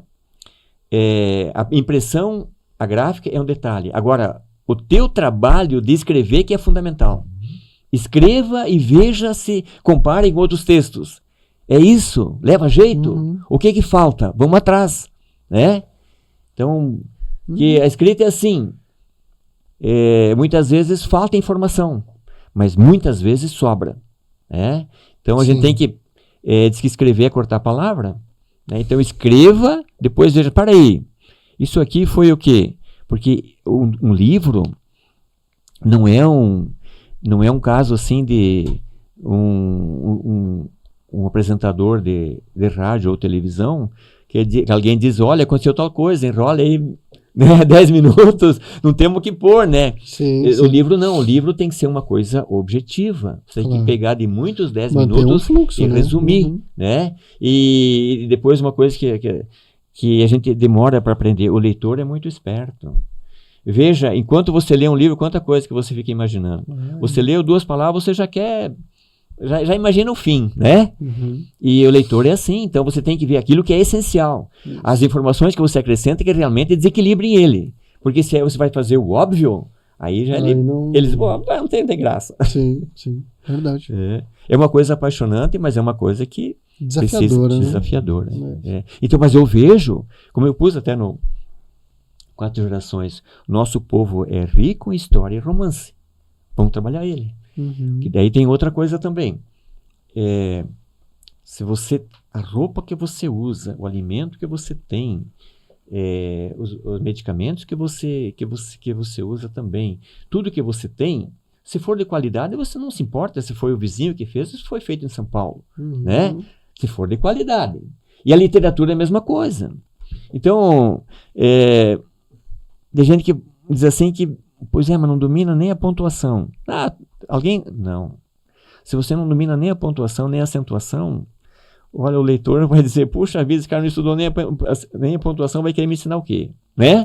A impressão, a gráfica é um detalhe. Agora, o teu trabalho de escrever que é fundamental. Escreva e veja se compara em outros textos. É isso? Leva jeito? O que falta? Vamos atrás, né? Então, que a escrita é assim. Muitas vezes falta informação, mas muitas vezes sobra, né? Então a gente tem que diz que escrever é cortar a palavra, né? Então escreva, depois veja, para aí, isso aqui foi o quê? Porque um livro não é um caso assim de um apresentador de rádio ou televisão que alguém diz: olha, aconteceu tal coisa, enrola aí, né, 10 minutos, não temos o que pôr, né? Sim. Livro não, o livro tem que ser uma coisa objetiva. Você tem que pegar de muitos 10 minutos fluxo, e resumir, né? E depois uma coisa que a gente demora para aprender, o leitor é muito esperto. Veja, enquanto você lê um livro, quanta coisa que você fica imaginando. Você leu 2 palavras, você já quer... Já imagina o fim, né? E o leitor é assim, então você tem que ver aquilo que é essencial. As informações que você acrescenta que realmente desequilibrem ele. Porque se você vai fazer o óbvio, aí já eles não tem graça. Sim, verdade. É uma coisa apaixonante, mas é uma coisa que desafiadora. Né? Então, mas eu vejo, como eu pus até no 4 Gerações, nosso povo é rico em história e romance. Vamos trabalhar ele. Que daí tem outra coisa também. Se a roupa que você usa, o alimento que você tem, os medicamentos que você usa também, tudo que você tem, se for de qualidade, você não se importa se foi o vizinho que fez, se foi feito em São Paulo, né? Se for de qualidade. E a literatura é a mesma coisa. Então, tem gente que diz assim que, pois mas não domina nem a pontuação. Não. Se você não domina nem a pontuação, nem a acentuação, olha, o leitor vai dizer: puxa vida, esse cara não estudou nem a pontuação, vai querer me ensinar o quê? Né?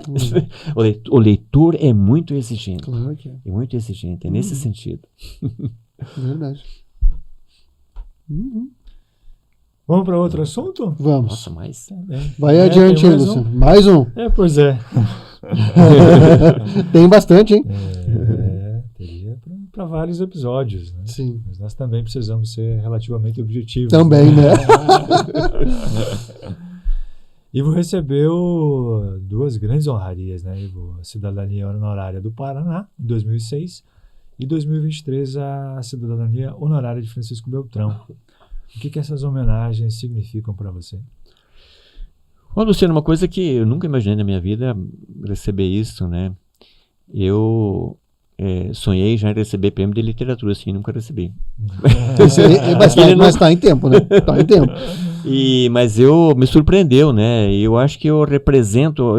O leitor é muito exigente. Claro que é. É muito exigente, é nesse sentido. Verdade. Vamos para outro assunto? Vamos. Nossa, mas... Vai adiante, Luciano. Mais um. Pois é. Tem bastante, hein? Teria para vários episódios, né? Sim. Mas nós também precisamos ser relativamente objetivos. Também, né? Ivo recebeu 2 grandes honrarias, né, Ivo? A cidadania honorária do Paraná, em 2006, e 2023 a cidadania honorária de Francisco Beltrão. O que essas homenagens significam para você? Ô, Luciano, uma coisa que eu nunca imaginei na minha vida receber isso, né? Eu sonhei já em receber prêmio de literatura, assim, nunca recebi. Mas tá em tempo, né? Tá em tempo. Mas me surpreendeu, né? Eu acho que eu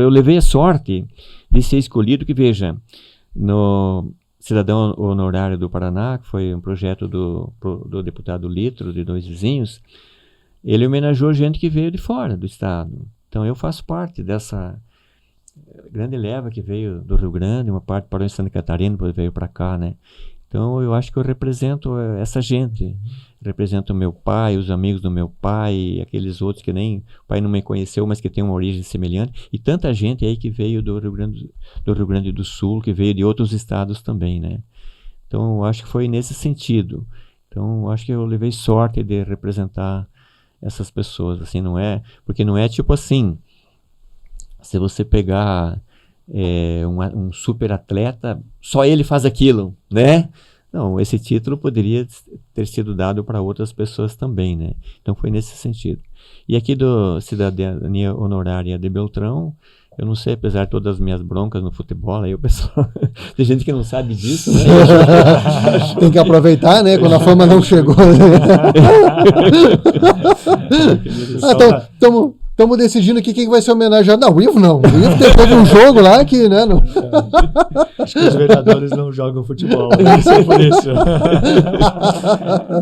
levei a sorte de ser escolhido, que veja, no Cidadão Honorário do Paraná, que foi um projeto do deputado Litro, de 2 vizinhos, ele homenageou gente que veio de fora do estado. Então eu faço parte dessa grande leva que veio do Rio Grande, uma parte parou em Santa Catarina, depois veio para cá, né? Então eu acho que eu represento essa gente, represento o meu pai, os amigos do meu pai, aqueles outros que nem o pai não me conheceu, mas que tem uma origem semelhante, e tanta gente aí que veio do Rio Grande do Sul, que veio de outros estados também, né? Então eu acho que foi nesse sentido. Então eu acho que eu levei sorte de representar essas pessoas, assim, porque não é tipo assim, se você pegar um super atleta, só ele faz aquilo, né? Não, esse título poderia ter sido dado para outras pessoas também, né? Então foi nesse sentido. E aqui do Cidadania Honorária de Beltrão, eu não sei, apesar de todas as minhas broncas no futebol, aí o pessoal, tem gente que não sabe disso, né? Tem que aproveitar, né? Quando a fama não chegou. Estamos decidindo aqui quem vai ser homenageado. Não, o Ivo não. O Ivo teve um jogo lá que, né? Não... Acho que os vereadores não jogam futebol. Não sei por isso.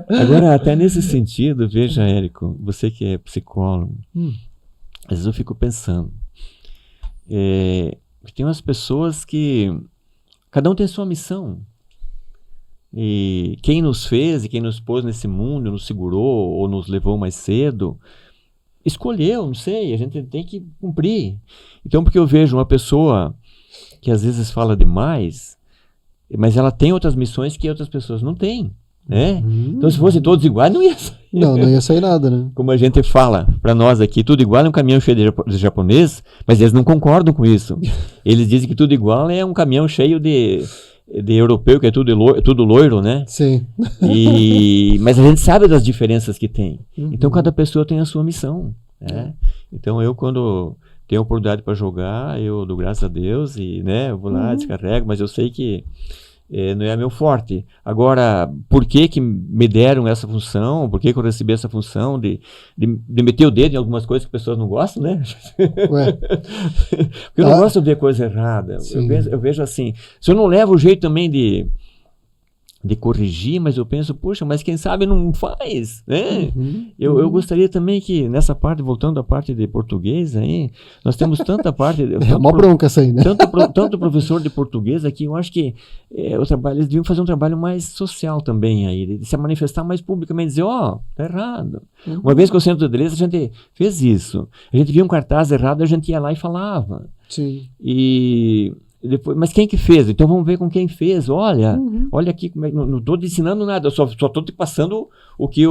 Agora, até nesse sentido, veja, Érico, você que é psicólogo, às vezes eu fico pensando, tem umas pessoas que cada um tem a sua missão. E quem nos fez e quem nos pôs nesse mundo, nos segurou ou nos levou mais cedo, escolheu, não sei, a gente tem que cumprir. Então, porque eu vejo uma pessoa que às vezes fala demais, mas ela tem outras missões que outras pessoas não têm, né? Então, se fossem todos iguais, não ia sair. Não ia sair nada, né? Como a gente fala para nós aqui, tudo igual é um caminhão cheio de japonês, mas eles não concordam com isso. Eles dizem que tudo igual é um caminhão cheio de europeu, que é tudo loiro, né? Sim. Mas a gente sabe das diferenças que tem. Então, cada pessoa tem a sua missão, né? Então, eu quando tenho oportunidade para jogar, eu dou graças a Deus e, né, eu vou lá, descarrego, mas eu sei que não é meu forte. Agora, por que me deram essa função? Por que eu recebi essa função de meter o dedo em algumas coisas que pessoas não gostam, né? Ué. Porque eu não gosto de ver coisa errada. Eu vejo assim, se eu não levo o jeito também de corrigir, mas eu penso, puxa, mas quem sabe não faz, né? Eu gostaria também que nessa parte, voltando à parte de português aí, nós temos tanta parte... É uma bronca essa aí, né? Tanto professor de português aqui, eu acho que eles deviam fazer um trabalho mais social também aí, de se manifestar mais publicamente, dizer, tá errado. Uma vez que o Centro de Letras, a gente fez isso. A gente via um cartaz errado, a gente ia lá e falava. Sim. Depois, mas quem que fez? Então vamos ver com quem fez. Olha aqui, como não estou te ensinando nada, eu só estou te passando o que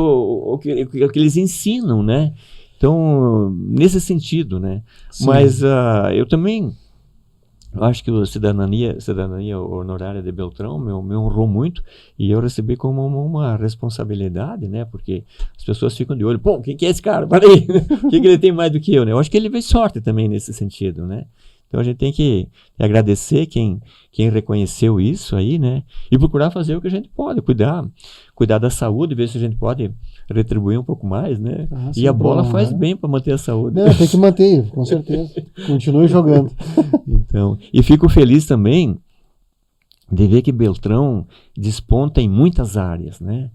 eles ensinam, né? Então, nesse sentido, né? Sim. Mas eu também acho que a cidadania honorária de Beltrão me honrou muito e eu recebi como uma responsabilidade, né? Porque as pessoas ficam de olho, pô, quem que é esse cara? Peraí, o que ele tem mais do que eu, né? Eu acho que ele veio sorte também nesse sentido, né? Então a gente tem que agradecer quem reconheceu isso aí, né? E procurar fazer o que a gente pode, cuidar da saúde, ver se a gente pode retribuir um pouco mais, né? E a bola faz bem para manter a saúde. Tem que manter, com certeza. Continue jogando. Então, e fico feliz também de ver que Beltrão desponta em muitas áreas, né?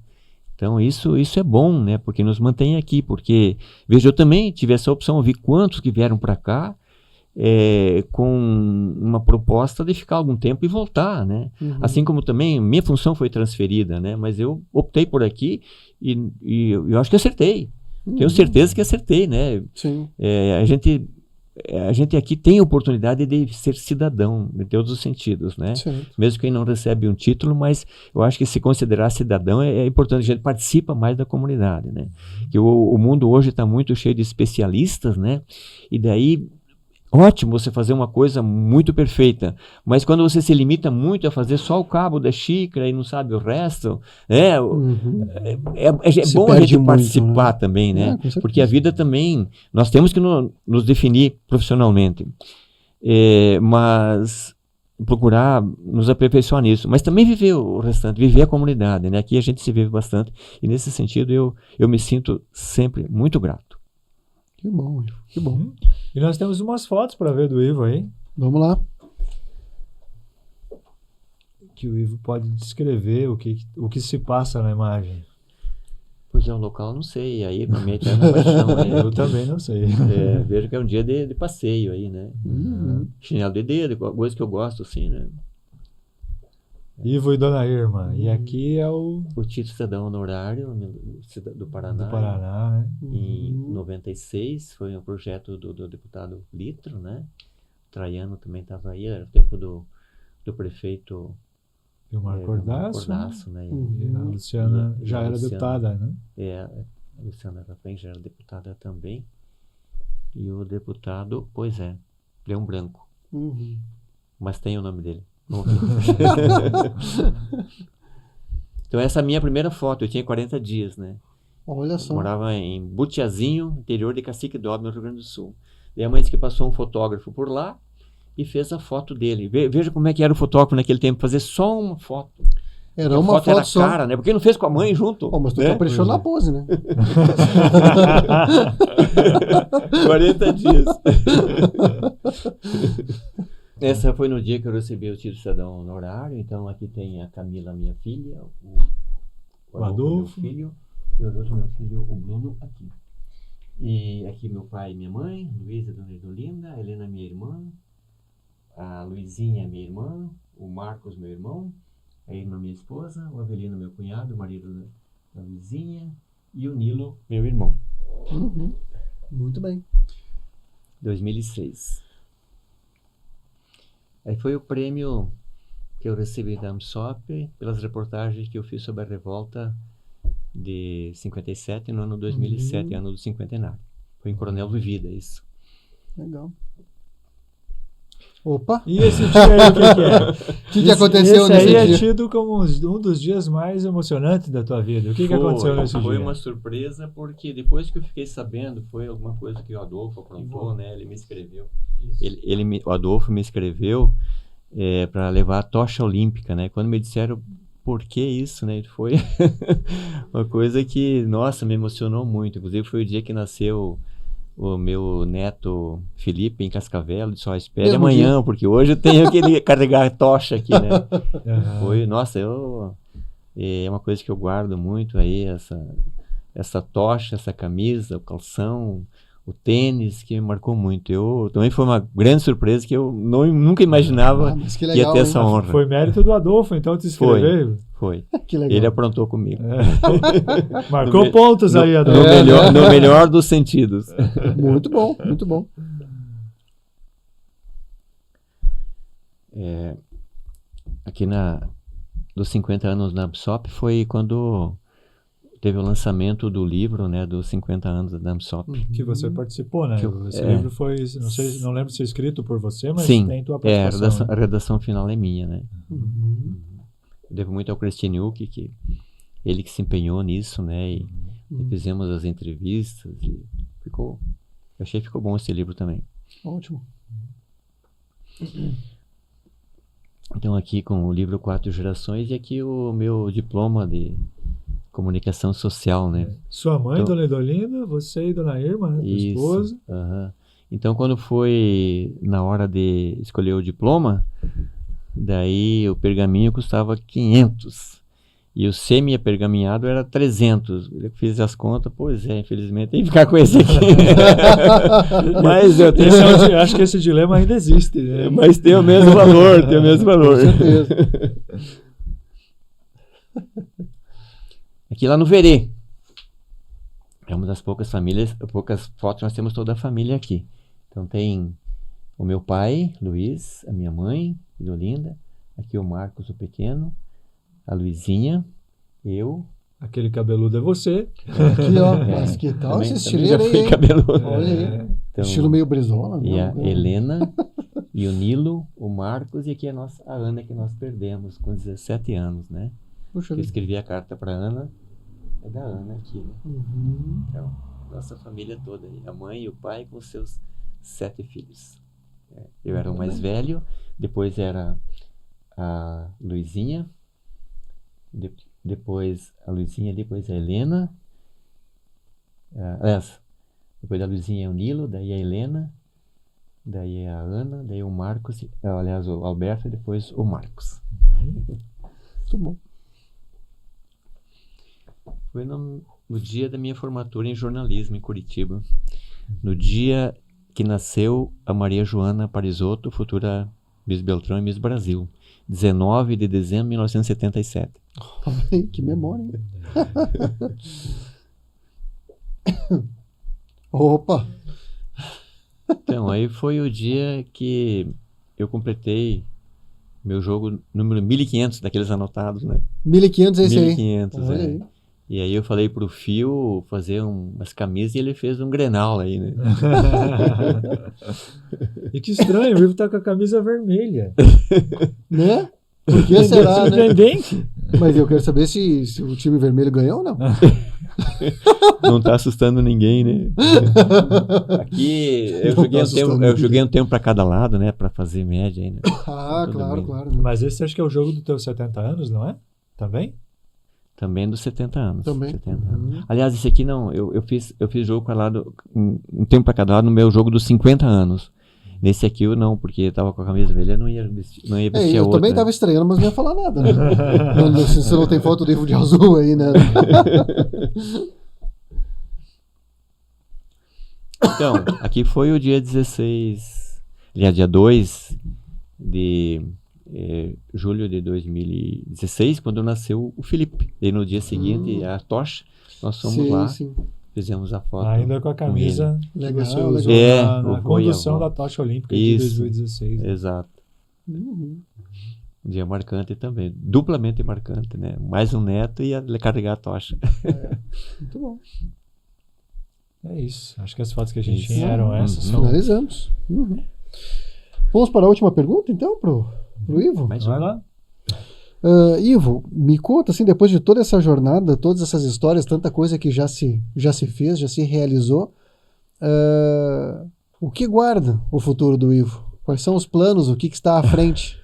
Então isso é bom, né? Porque nos mantém aqui, porque, veja, eu também tive essa opção, eu vi quantos que vieram para cá, com uma proposta de ficar algum tempo e voltar, né? Assim como também minha função foi transferida, né? Mas eu optei por aqui e eu acho que acertei. Tenho certeza que acertei, né? Sim. A gente a gente aqui tem a oportunidade de ser cidadão, em todos os sentidos, né? Certo. Mesmo quem não recebe um título, mas eu acho que se considerar cidadão é importante, a gente participa mais da comunidade, né? Que o mundo hoje está muito cheio de especialistas, né? E daí, ótimo você fazer uma coisa muito perfeita, mas quando você se limita muito a fazer só o cabo da xícara e não sabe o resto, é bom a gente participar muito, também, né? Porque a vida também, nós temos que nos definir profissionalmente, mas procurar nos aperfeiçoar nisso, mas também viver o restante, viver a comunidade, né? Aqui a gente se vive bastante e nesse sentido eu me sinto sempre muito grato. Que bom, Ivo, que bom. E nós temos umas fotos para ver do Ivo aí. Vamos lá. Que o Ivo pode descrever o que se passa na imagem. Pois é, o local eu não sei, aí pra mim é eterna paixão. Né? Eu também não sei. Vejo que é um dia de passeio aí, né? Chinelo de dedo, coisa que eu gosto, assim, né? Ivo e Dona Irma. E aqui é o título cidadão honorário do Paraná. Do Paraná, né? Em 96, foi um projeto do deputado Litro, né? O Traiano também estava aí, era o tempo do prefeito Vilmar Cordaço, né? E a Luciana já era deputada, né? A Luciana Rafem já era deputada também. E o deputado, pois é, Leão Branco. Mas tem o nome dele. Então essa é a minha primeira foto, eu tinha 40 dias, né? Olha só. Eu morava em Butiazinho, interior de Cacique Dobre, no Rio Grande do Sul. E a mãe disse que passou um fotógrafo por lá e fez a foto dele. Veja como é que era o fotógrafo naquele tempo, fazer só uma foto. Era uma foto era só. cara, né? Porque não fez com a mãe junto. Mas tu caprichou na pose, né? 40 dias. Essa foi no dia que eu recebi o título de cidadão honorário. Então aqui tem a Camila, minha filha, o Adolfo, meu filho, e o outro meu filho, o Bruno, aqui. E aqui meu pai e minha mãe, Luísa, Dona Edolinda, a Helena, minha irmã, a Luizinha, minha irmã, o Marcos, meu irmão, a Irma, minha esposa, o Avelino, meu cunhado, o marido da Luizinha, e o Nilo, meu irmão. Muito bem. 2006. Aí foi o prêmio que eu recebi da AMSOP pelas reportagens que eu fiz sobre a revolta de 57 no ano 2007, ano do cinquentenário. Foi em Coronel Vivida, isso. Legal. Opa! E esse dia aí, o que é? O que aconteceu nesse dia? Esse aí é tido como um dos dias mais emocionantes da tua vida. O que aconteceu nesse dia? Foi uma surpresa, porque depois que eu fiquei sabendo, foi alguma coisa que o Adolfo aprontou, né? Ele me escreveu. O Adolfo me escreveu para levar a tocha olímpica, né? Quando me disseram por que isso, né? Foi uma coisa que, nossa, me emocionou muito. Inclusive foi o dia que nasceu o meu neto Felipe em Cascavel. Disse, espere amanhã, porque hoje eu tenho que carregar a tocha aqui, né? Foi, nossa, é uma coisa que eu guardo muito aí, essa tocha, essa camisa, o calção, o tênis, que me marcou muito. Também foi uma grande surpresa que eu nunca imaginava que ia ter essa honra. Foi mérito do Adolfo, então, te escrever? Foi. Que legal. Ele aprontou comigo. Marcou pontos aí, Adolfo. No melhor dos sentidos. Muito bom, muito bom. Aqui dos 50 anos na AMSOP foi quando teve o lançamento do livro, né, dos 50 anos da AMSOP. Que você participou, né? Esse livro foi, não lembro se é escrito por você, mas sim, tem tua participação. A redação final é minha, né? Eu devo muito ao Christian Uck, que ele que se empenhou nisso, né? E fizemos as entrevistas e eu achei que ficou bom esse livro também. Ótimo. Então aqui com o livro 4 Gerações e aqui o meu diploma de comunicação social, né? Sua mãe, então, Dona Edolinda, você e Dona Irma, né? Tua esposa. Então, quando foi na hora de escolher o diploma, daí o pergaminho custava 500 e o semi-pergaminhado era 300. Eu fiz as contas, infelizmente tem que ficar com esse aqui. Mas eu tenho... acho que esse dilema ainda existe, né? Mas tem o mesmo valor, Com certeza. Aqui lá no Verê. É uma das poucas fotos, nós temos toda a família aqui. Então tem o meu pai, Luiz, a minha mãe, Idolinda, aqui o Marcos, o pequeno, a Luizinha, eu. Aquele cabeludo é você. Aqui, ó. Mas que tal esse estileiro aí, hein? Cabeludo. Olha aí. Então, estilo meio Brizola. E a Helena, e o Nilo, o Marcos, e aqui a Ana, que nós perdemos com 17 anos, né? Puxa, eu escrevi a carta para Ana, é da Ana aqui, né? Uhum. Então, nossa família toda aí, a mãe e o pai com seus 7 filhos. Eu era o mais velho, depois era a Luizinha, depois a Luizinha, depois a Helena, depois da Luizinha é o Nilo, daí a Helena, daí a Ana, daí o Marcos, aliás, o Alberto, e depois o Marcos. Muito bom. Foi no dia da minha formatura em jornalismo em Curitiba, no dia que nasceu a Maria Joana Parisotto, futura Miss Beltrão e Miss Brasil, 19 de dezembro de 1977. Que memória, hein? Opa! Então, aí foi o dia que eu completei meu jogo número 1500, daqueles anotados, né? 1500 é esse 1500, aí. Aí. E aí eu falei pro Fio fazer umas camisas e ele fez um Grenal aí, né? E que estranho, o Ivo tá com a camisa vermelha. Né? Por que será, né? Surpreendente. Mas eu quero saber se o time vermelho ganhou ou não. Não tá assustando ninguém, né? Aqui eu joguei um tempo para cada lado, né? Para fazer média aí, né? Ah, claro. Né? Mas esse acho que é o jogo dos teus 70 anos, não é? Também? Também dos 70 anos. Também. 70 anos. Aliás, esse aqui não, eu fiz jogo para lado, um tempo para cada lado no meu jogo dos 50 anos. Nesse aqui eu não, porque eu tava com a camisa velha, não ia vestir a outra. Eu também tava estranhando, mas não ia falar nada, né? Você não tem foto do Ivo de azul aí, né? Então, aqui foi o dia 16, aliás, dia 2 de julho de 2016, quando nasceu o Felipe. E no dia seguinte, a tocha, nós fomos lá, fizemos a foto. Ainda com a camisa que você usou na condução da tocha olímpica de 2016. Exato. Dia marcante também, duplamente marcante, né? Mais um neto e carregar a tocha. Muito bom. É isso. Acho que as fotos que a gente tinha eram essas. Finalizamos. Vamos para a última pergunta, então, pro Ivo? Vai lá. Ivo, me conta, assim, depois de toda essa jornada, todas essas histórias, tanta coisa que já se fez, já se realizou, o que guarda o futuro do Ivo? Quais são os planos? O que está à frente?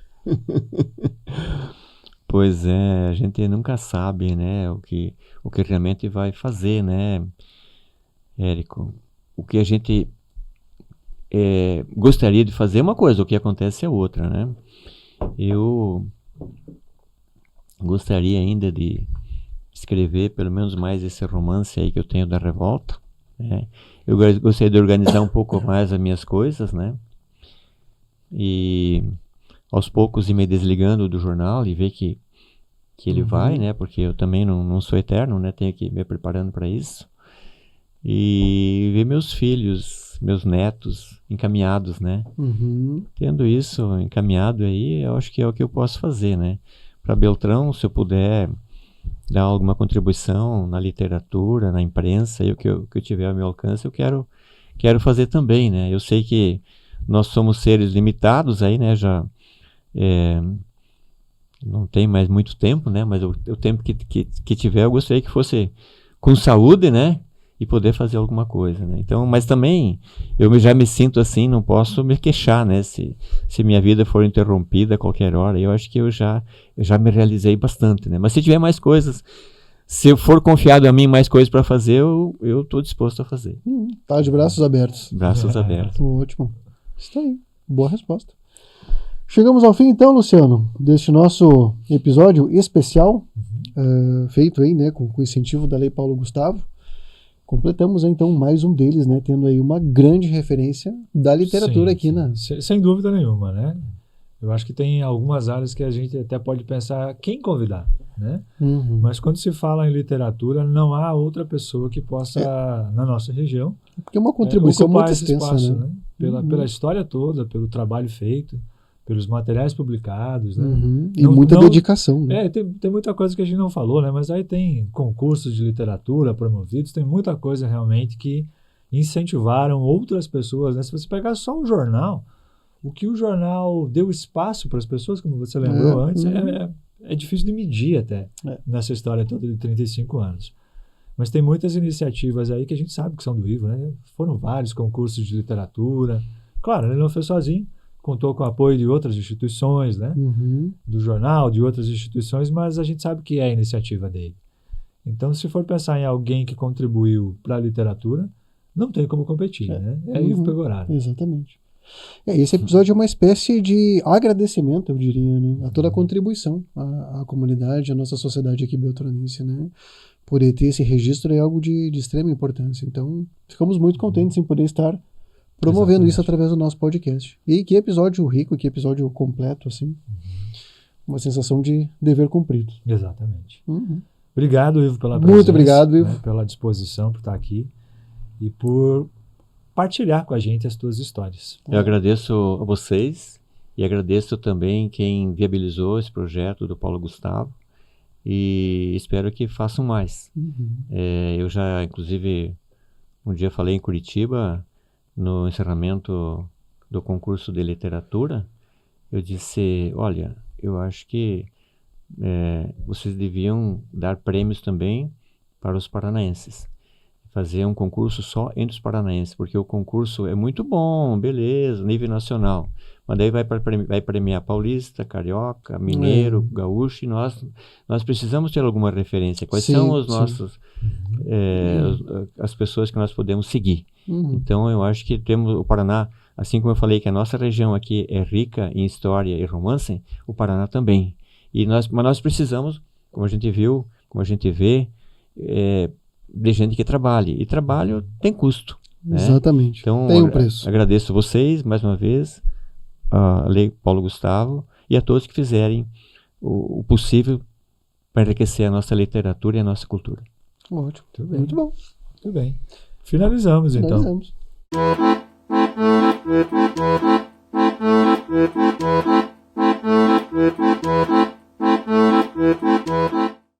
Pois é, a gente nunca sabe, né, o que realmente vai fazer, né, Érico? O que a gente gostaria de fazer é uma coisa, o que acontece é outra, né? Eu gostaria ainda de escrever pelo menos mais esse romance aí que eu tenho da revolta, né? Eu gostaria de organizar um pouco mais as minhas coisas, né? E aos poucos ir me desligando do jornal e ver que ele vai, né? Porque eu também não sou eterno, né? Tenho que ir me preparando para isso. E ver meus filhos, meus netos encaminhados, né? Tendo isso encaminhado aí, eu acho que é o que eu posso fazer, né? Para Beltrão, se eu puder dar alguma contribuição na literatura, na imprensa, e o que eu tiver ao meu alcance, eu quero fazer também, né? Eu sei que nós somos seres limitados aí, né? Já não tem mais muito tempo, né? Mas o tempo que tiver, eu gostaria que fosse com saúde, né? E poder fazer alguma coisa, né? Então, mas também eu já me sinto assim, não posso me queixar, né? Se minha vida for interrompida a qualquer hora, eu acho que eu já me realizei bastante, né? Mas se tiver mais coisas, se eu for confiado a mim mais coisas para fazer, eu estou disposto a fazer. Tá de braços abertos. Braços abertos. Ótimo. Isso aí. Boa resposta. Chegamos ao fim, então, Luciano, deste nosso episódio especial, feito aí, né, com o incentivo da Lei Paulo Gustavo. Completamos, então, mais um deles, né? Tendo aí uma grande referência da literatura aqui, né? Sem dúvida nenhuma, né? Eu acho que tem algumas áreas que a gente até pode pensar quem convidar, né? Mas quando se fala em literatura, não há outra pessoa que possa, na nossa região, porque é uma contribuição muito extensa, espaço, né? Pela história toda, pelo trabalho feito, pelos materiais publicados, né? E muita dedicação, né? Tem muita coisa que a gente não falou, né? Mas aí tem concursos de literatura promovidos, tem muita coisa realmente que incentivaram outras pessoas, né? Se você pegar só o jornal, o que o jornal deu espaço para as pessoas, como você lembrou antes, é difícil de medir até nessa história toda de 35 anos. Mas tem muitas iniciativas aí que a gente sabe que são do Ivo, né? Foram vários concursos de literatura. Claro, ele não fez sozinho, contou com o apoio de outras instituições, né? Do jornal, de outras instituições, mas a gente sabe que é a iniciativa dele. Então, se for pensar em alguém que contribuiu para a literatura, não tem como competir, né? É Ivo Pegoraro. Exatamente. Esse episódio é uma espécie de agradecimento, eu diria, né? A toda a contribuição à comunidade, à nossa sociedade aqui beltranense, né? Por ter esse registro é algo de extrema importância. Então, ficamos muito contentes em poder estar promovendo isso através do nosso podcast. E que episódio rico, que episódio completo, assim. Uma sensação de dever cumprido. Exatamente. Obrigado, Ivo, pela presença. Muito obrigado, Ivo. Né, pela disposição por estar aqui e por partilhar com a gente as tuas histórias. Eu agradeço a vocês e agradeço também quem viabilizou esse projeto do Paulo Gustavo e espero que façam mais. Eu já, inclusive, um dia falei em Curitiba, no encerramento do concurso de literatura, eu disse, olha, eu acho que vocês deviam dar prêmios também para os paranaenses. Fazer um concurso só entre os paranaenses, porque o concurso é muito bom, beleza, nível nacional, mas daí vai premiar paulista, carioca, mineiro, gaúcho, e nós precisamos ter alguma referência. Quais são os nossos, as pessoas que nós podemos seguir? Então eu acho que temos o Paraná, assim como eu falei que a nossa região aqui é rica em história e romance, o Paraná também. Mas nós precisamos, como a gente viu, como a gente vê, de gente que trabalhe. E trabalho tem custo. Né? Exatamente. Então, tem um preço. Agradeço vocês, mais uma vez, a Lei Paulo Gustavo, e a todos que fizerem o possível para enriquecer a nossa literatura e a nossa cultura. Ótimo. Muito bom. Muito bem. Finalizamos. Então.